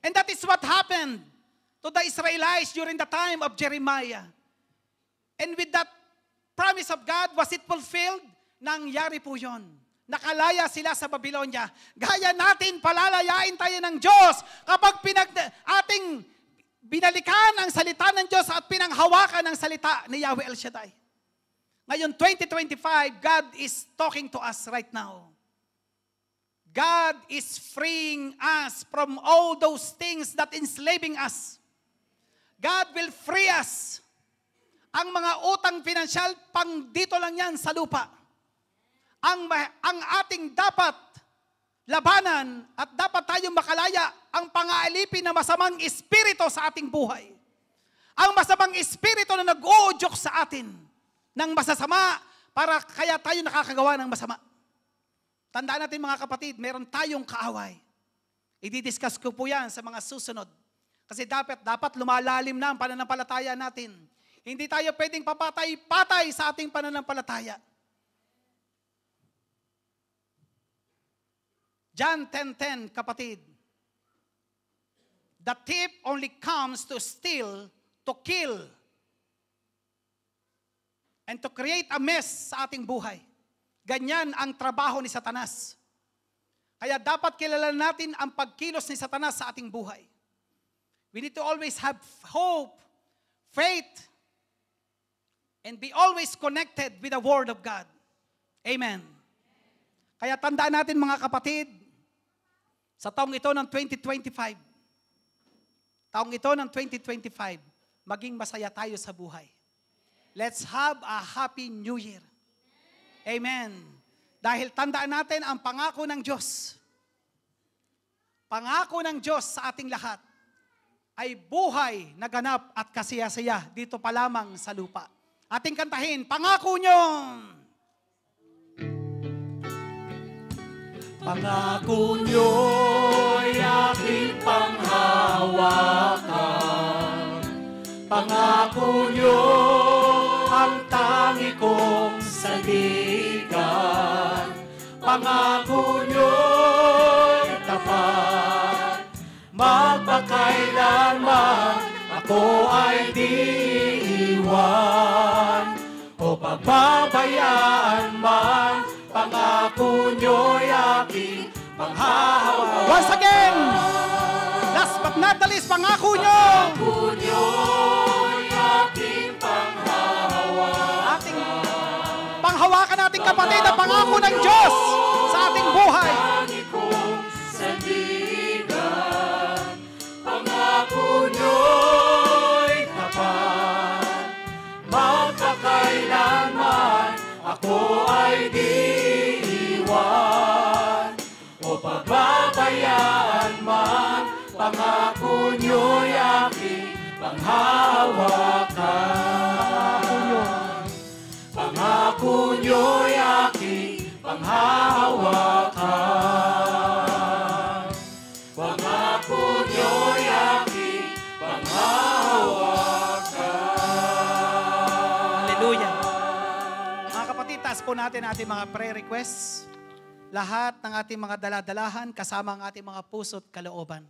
And that is what happened to the Israelites during the time of Jeremiah. And with that promise of God, was it fulfilled? Nangyari po yun. Nakalaya sila sa Babylonia. Gaya natin, palalayain tayo ng Diyos kapag ating binalikan ang salita ng Diyos at pinanghawakan ang salita ni Yahweh El Shaddai. Ngayon, 2025, God is talking to us right now. God is freeing us from all those things that enslaving us. God will free us. Ang mga utang pinansyal, pang dito lang yan sa lupa. Ang ating dapat labanan at dapat tayong makalaya ang pang-aalipin na masamang espiritu sa ating buhay. Ang masamang espiritu na nag-uudyok sa atin ng masasama para kaya tayo nakakagawa ng masama. Tandaan natin mga kapatid, meron tayong kaaway. I-discuss ko po yan sa mga susunod. Kasi dapat lumalalim na ang pananampalataya natin. Hindi tayo pwedeng papatay-patay sa ating pananampalataya. John 10:10, kapatid. The thief only comes to steal, to kill, and to create a mess sa ating buhay. Ganyan ang trabaho ni Satanas. Kaya dapat kilalanin natin ang pagkilos ni Satanas sa ating buhay. We need to always have hope, faith, and be always connected with the Word of God. Amen. Kaya tandaan natin mga kapatid, sa taong ito ng 2025, maging masaya tayo sa buhay. Let's have a happy New Year. Amen. Dahil tandaan natin ang pangako ng Diyos. Pangako ng Diyos sa ating lahat ay buhay na ganap at kasaya-saya dito pa lamang sa lupa. Ating kantahin, pangako nyo! Pangako nyo'y aking panghawakan. Pangako nyo ang tangi kong sandigan. Pangako nyo'y tapat. Magpakailanman ako ay di iwan o pababayaan man. Pangako nyo'y aking panghahawakan. Once again, last but not the least, pangako nyo! Pangako nyo'y aking panghahawakan. Ating panghawakan nating kapatid ang pangako ng Diyos sa ating buhay. Tangi kong sandigan. Pangako nyo'y tapat. Magpakailanman ako ay di iwan o pababayaan man. Pangako nyo'y aking panghahawakan. Pangako nyo'y aking panghahawakan. Pangako nyo'y aking panghahawakan. Hallelujah. Mga kapatid, taas po natin ating mga prayer requests. Lahat ng ating mga daladalahan, kasama ang ating mga puso't kalooban.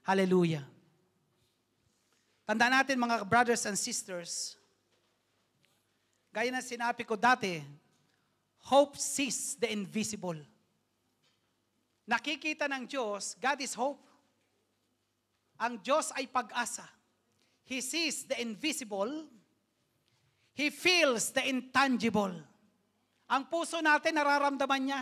Hallelujah. Tandaan natin mga brothers and sisters, gaya na sinabi ko dati, hope sees the invisible. Nakikita ng Diyos, God is hope. Ang Diyos ay pag-asa. He sees the invisible. He feels the intangible. Ang puso natin, nararamdaman niya.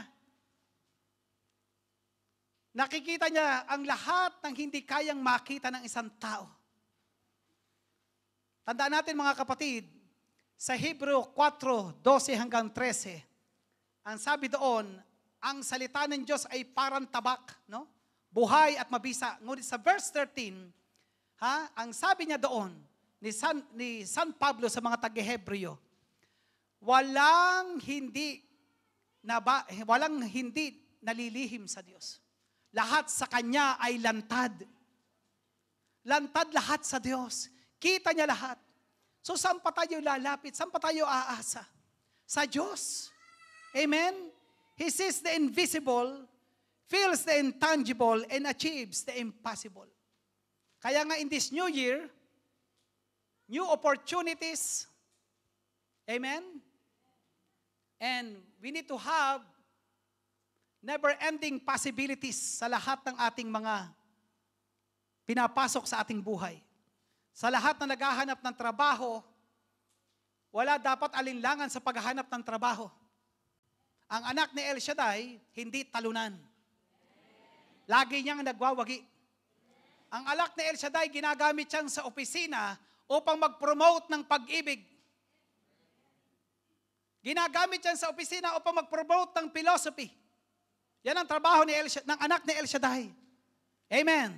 Nakikita niya ang lahat ng hindi kayang makita ng isang tao. Tandaan natin mga kapatid, sa Hebreo 4:12 hanggang 13, ang sabi doon, ang salita ng Diyos ay parang tabak, no? Buhay at mabisa. Ngunit sa verse 13, ang sabi niya doon, ni San Pablo sa mga taga-Hebreo, walang hindi nalilihim sa Diyos. Lahat sa Kanya ay lantad. Lantad lahat sa Diyos. Kita niya lahat. So saan pa tayo lalapit? Saan pa tayo aasa? Sa Diyos. Amen? He sees the invisible, feels the intangible, and achieves the impossible. Kaya nga in this new year, new opportunities. Amen? And we need to have never-ending possibilities sa lahat ng ating mga pinapasok sa ating buhay. Sa lahat na naghahanap ng trabaho, wala dapat alinlangan sa paghahanap ng trabaho. Ang anak ni El Shaddai, hindi talunan. Lagi niyang nagwawagi. Ang anak ni El Shaddai, ginagamit siyang sa opisina upang mag-promote ng pag-ibig. Ginagamit yan sa opisina upang mag-promote ng philosophy. Yan ang trabaho ng anak ni El Shaddai. Amen.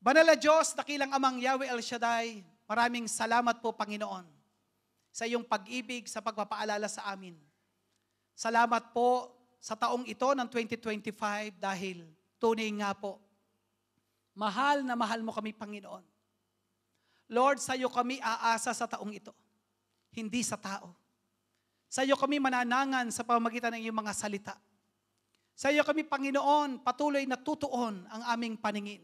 Banal na Diyos, dakilang amang Yahweh El Shaddai, maraming salamat po Panginoon sa iyong pag-ibig, sa pagpapaalala sa amin. Salamat po sa taong ito ng 2025 dahil tunay nga po, mahal na mahal mo kami Panginoon. Lord, sa iyo kami aasa sa taong ito, hindi sa tao. Sa iyo kami mananangan sa pamamagitan ng iyong mga salita. Sa iyo kami, Panginoon, patuloy na tutuon ang aming paningin.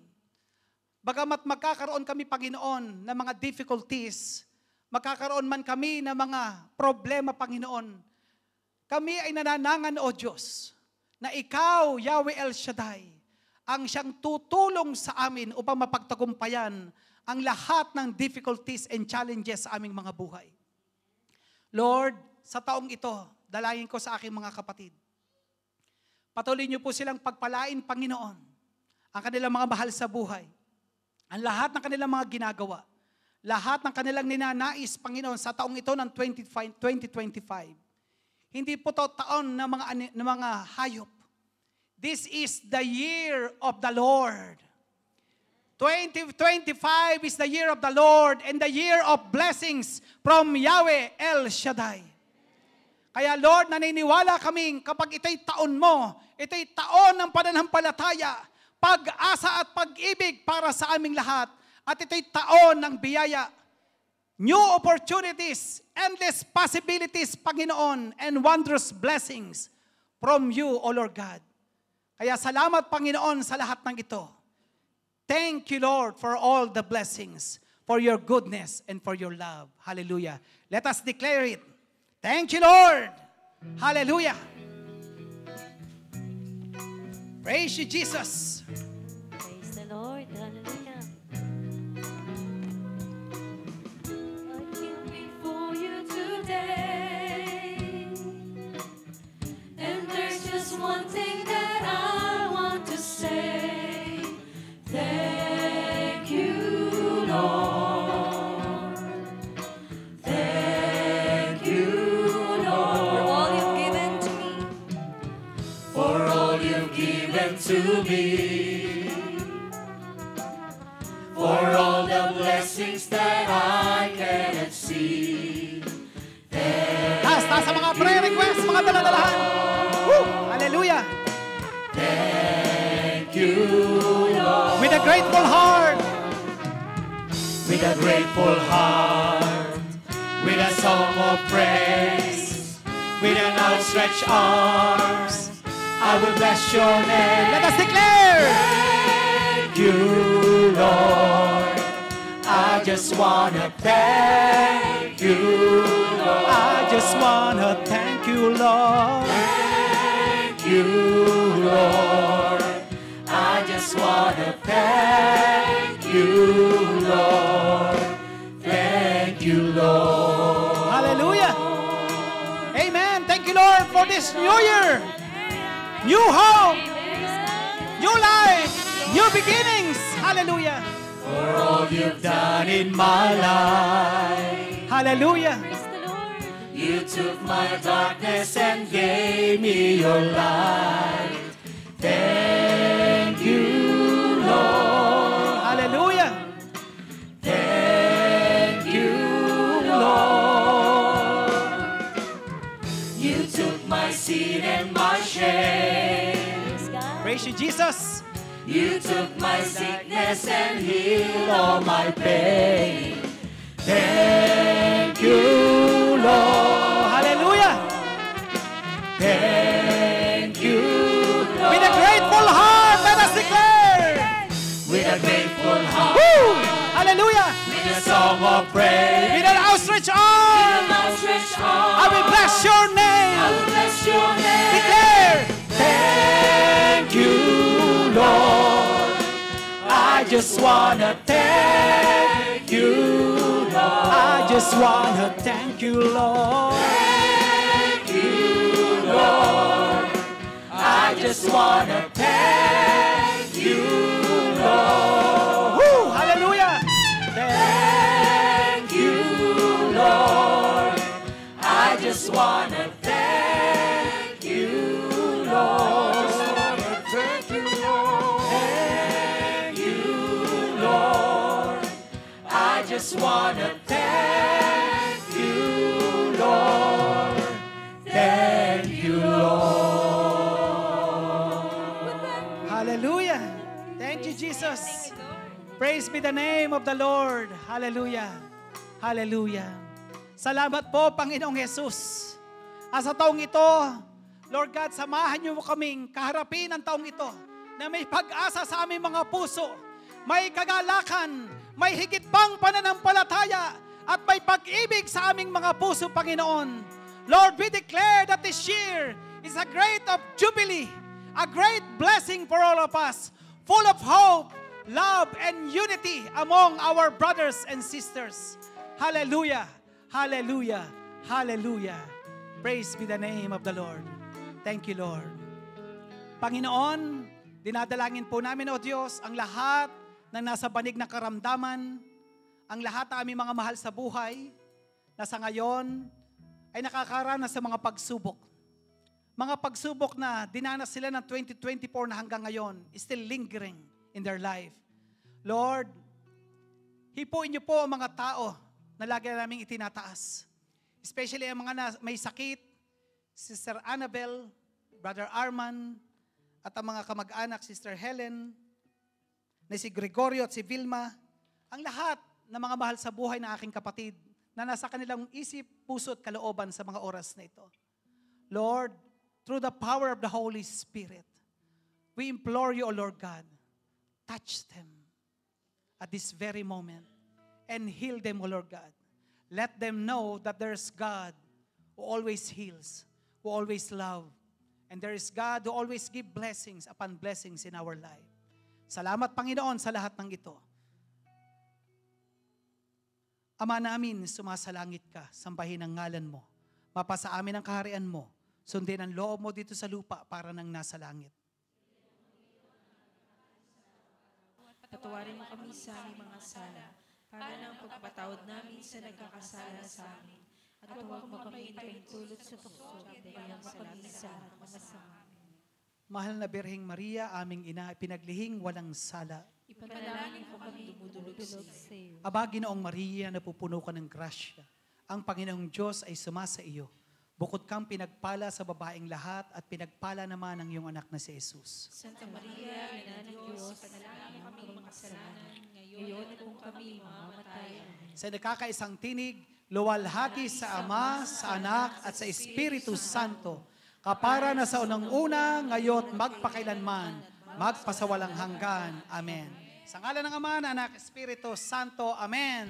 Bagamat magkakaroon kami, Panginoon, ng mga difficulties, magkakaroon man kami ng mga problema, Panginoon, kami ay nananangan, O Diyos, na Ikaw, Yahweh El Shaddai, ang siyang tutulong sa amin upang mapagtagumpayan ang lahat ng difficulties and challenges sa aming mga buhay. Lord, sa taong ito, dalangin ko sa aking mga kapatid. Patuloy niyo po silang pagpalain, Panginoon, ang kanilang mga mahal sa buhay, ang lahat ng kanilang mga ginagawa, lahat ng kanilang ninanais, Panginoon, sa taong ito ng 2025. Hindi po to taon ng mga hayop. This is the year of the Lord. 2025 is the year of the Lord and the year of blessings from Yahweh El Shaddai. Kaya Lord, naniniwala kaming kapag ito'y taon mo, ito'y taon ng pananampalataya, pag-asa at pag-ibig para sa aming lahat. At ito'y taon ng biyaya, new opportunities, endless possibilities, Panginoon, and wondrous blessings from you, O Lord God. Kaya salamat, Panginoon, sa lahat ng ito. Thank you, Lord, for all the blessings, for your goodness, and for your love. Hallelujah. Let us declare it. Thank you, Lord. Hallelujah. Praise you, Jesus. Praise the Lord. Hallelujah. I came before you today, and there's just one thing that I want to say. Thank you, Lord. Thank you, For Lord, all you've given to me. for all you've given to me, for all the blessings that I cannot see. Taas sa mga prayer requests, mga daladalahan. Woo! Hallelujah. Thank you, Lord. With a grateful heart. With a grateful heart, with a song of praise, with an outstretched arms, I will bless your name. Let us declare. Thank you, Lord. I just wanna thank you, Lord. I just wanna thank you, Lord. Thank you, Lord. I just wanna thank you, you, Lord. Thank you, Lord. Hallelujah. Amen. Thank you, Lord, for this new year. New hope. New life. New beginnings. Hallelujah. For all you've done in my life. Hallelujah. Praise the Lord. You took my darkness and gave me your light. Thank you, Lord. Hallelujah. Thank you, Lord. You took my sin and my shame. Praise God. Praise you, Jesus. You took my sickness and healed all my pain. Thank you, Lord. Hallelujah. Thank you, Lord. With a grateful heart, let us declare. With a grateful heart. Woo! Hallelujah. With a song of praise. With an outstretched arm, Outstretched I will arm. bless your I name. will bless your name. Declare. Thank you, Lord. I just wanna thank you, Lord. I just want to thank you, Lord. Thank you, Lord. I just wanna thank you, Lord. Woo! Hallelujah. Thank you, Lord. I just wanna thank you, Lord. Thank you, Lord. Thank you, Lord. I just wanna thank you, Lord. Thank you, Lord. Hallelujah. Thank you, Jesus. Praise be the name of the Lord. Hallelujah. Hallelujah. Salamat po, Panginoong Jesus. Sa taong ito, Lord God, samahan niyo kaming kaharapin ang taong ito na may pag-asa sa aming mga puso, may kagalakan, may higit pang pananampalataya, at may pag-ibig sa aming mga puso, Panginoon. Lord, we declare that this year is a great of jubilee, a great blessing for all of us, full of hope, love, and unity among our brothers and sisters. Hallelujah, hallelujah, hallelujah. Praise be the name of the Lord. Thank you, Lord. Panginoon, dinadalangin po namin, O Diyos, ang lahat ng nasa banig ng karamdaman, ang lahat ng aming mga mahal sa buhay, na sa ngayon ay nakakaranas sa mga pagsubok. Mga pagsubok na dinanas sila ng 2024 na hanggang ngayon, still lingering in their life. Lord, hipuin niyo po ang mga tao na lagi naming itinataas. Especially ang mga may sakit, Sister Annabel, Brother Arman, at ang mga kamag-anak, Sister Helen, na si Gregorio at si Vilma, ang lahat ng mga mahal sa buhay ng aking kapatid na nasa kanilang isip, puso at kalooban sa mga oras na ito. Lord, through the power of the Holy Spirit, we implore you, O Lord God, touch them at this very moment and heal them, O Lord God. Let them know that there's God who always heals, who always loves, and there is God who always gives blessings upon blessings in our life. Salamat, Panginoon, sa lahat ng ito. Ama namin, sumasalangit ka, sambahin ang ngalan mo. Mapasa amin ang kaharian mo. Sundin ang loob mo dito sa lupa para nang nasa langit. Patawarin mo kami sa aming mga sala, para ng pagpatawad namin sa nagkakasala sa amin. At huwag mo kami ipahintulot sa tukso, dahil ang kami sa masama. Mahal na Birheng Maria, aming ina, pinaglihing walang sala. Ipanalangin mo kami dumudulog sa iyo. Aba, Ginoong Maria, napupuno ka ng grasya. Ang Panginoong Diyos ay sumasa iyo. Bukod kang pinagpala sa babaeng lahat at pinagpala naman ang iyong anak na si Jesus. Santa Maria, Ina ng Diyos, panalangin kami mga kasalanan, ngayon at kung kami mamamatay. Sa nakakaisang tinig, luwalhati sa Ama, sa Anak, at sa Espiritu Santo, kapara na sa unang-una, ngayon magpakailanman, magpasawalang hanggan. Amen. Sa ngalan ng Ama, ng Anak, Espiritu Santo. Amen.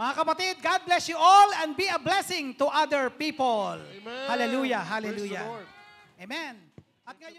Mga kapatid, God bless you all and be a blessing to other people. Amen. Hallelujah, Praise the hallelujah. Lord. Amen. At ngayon,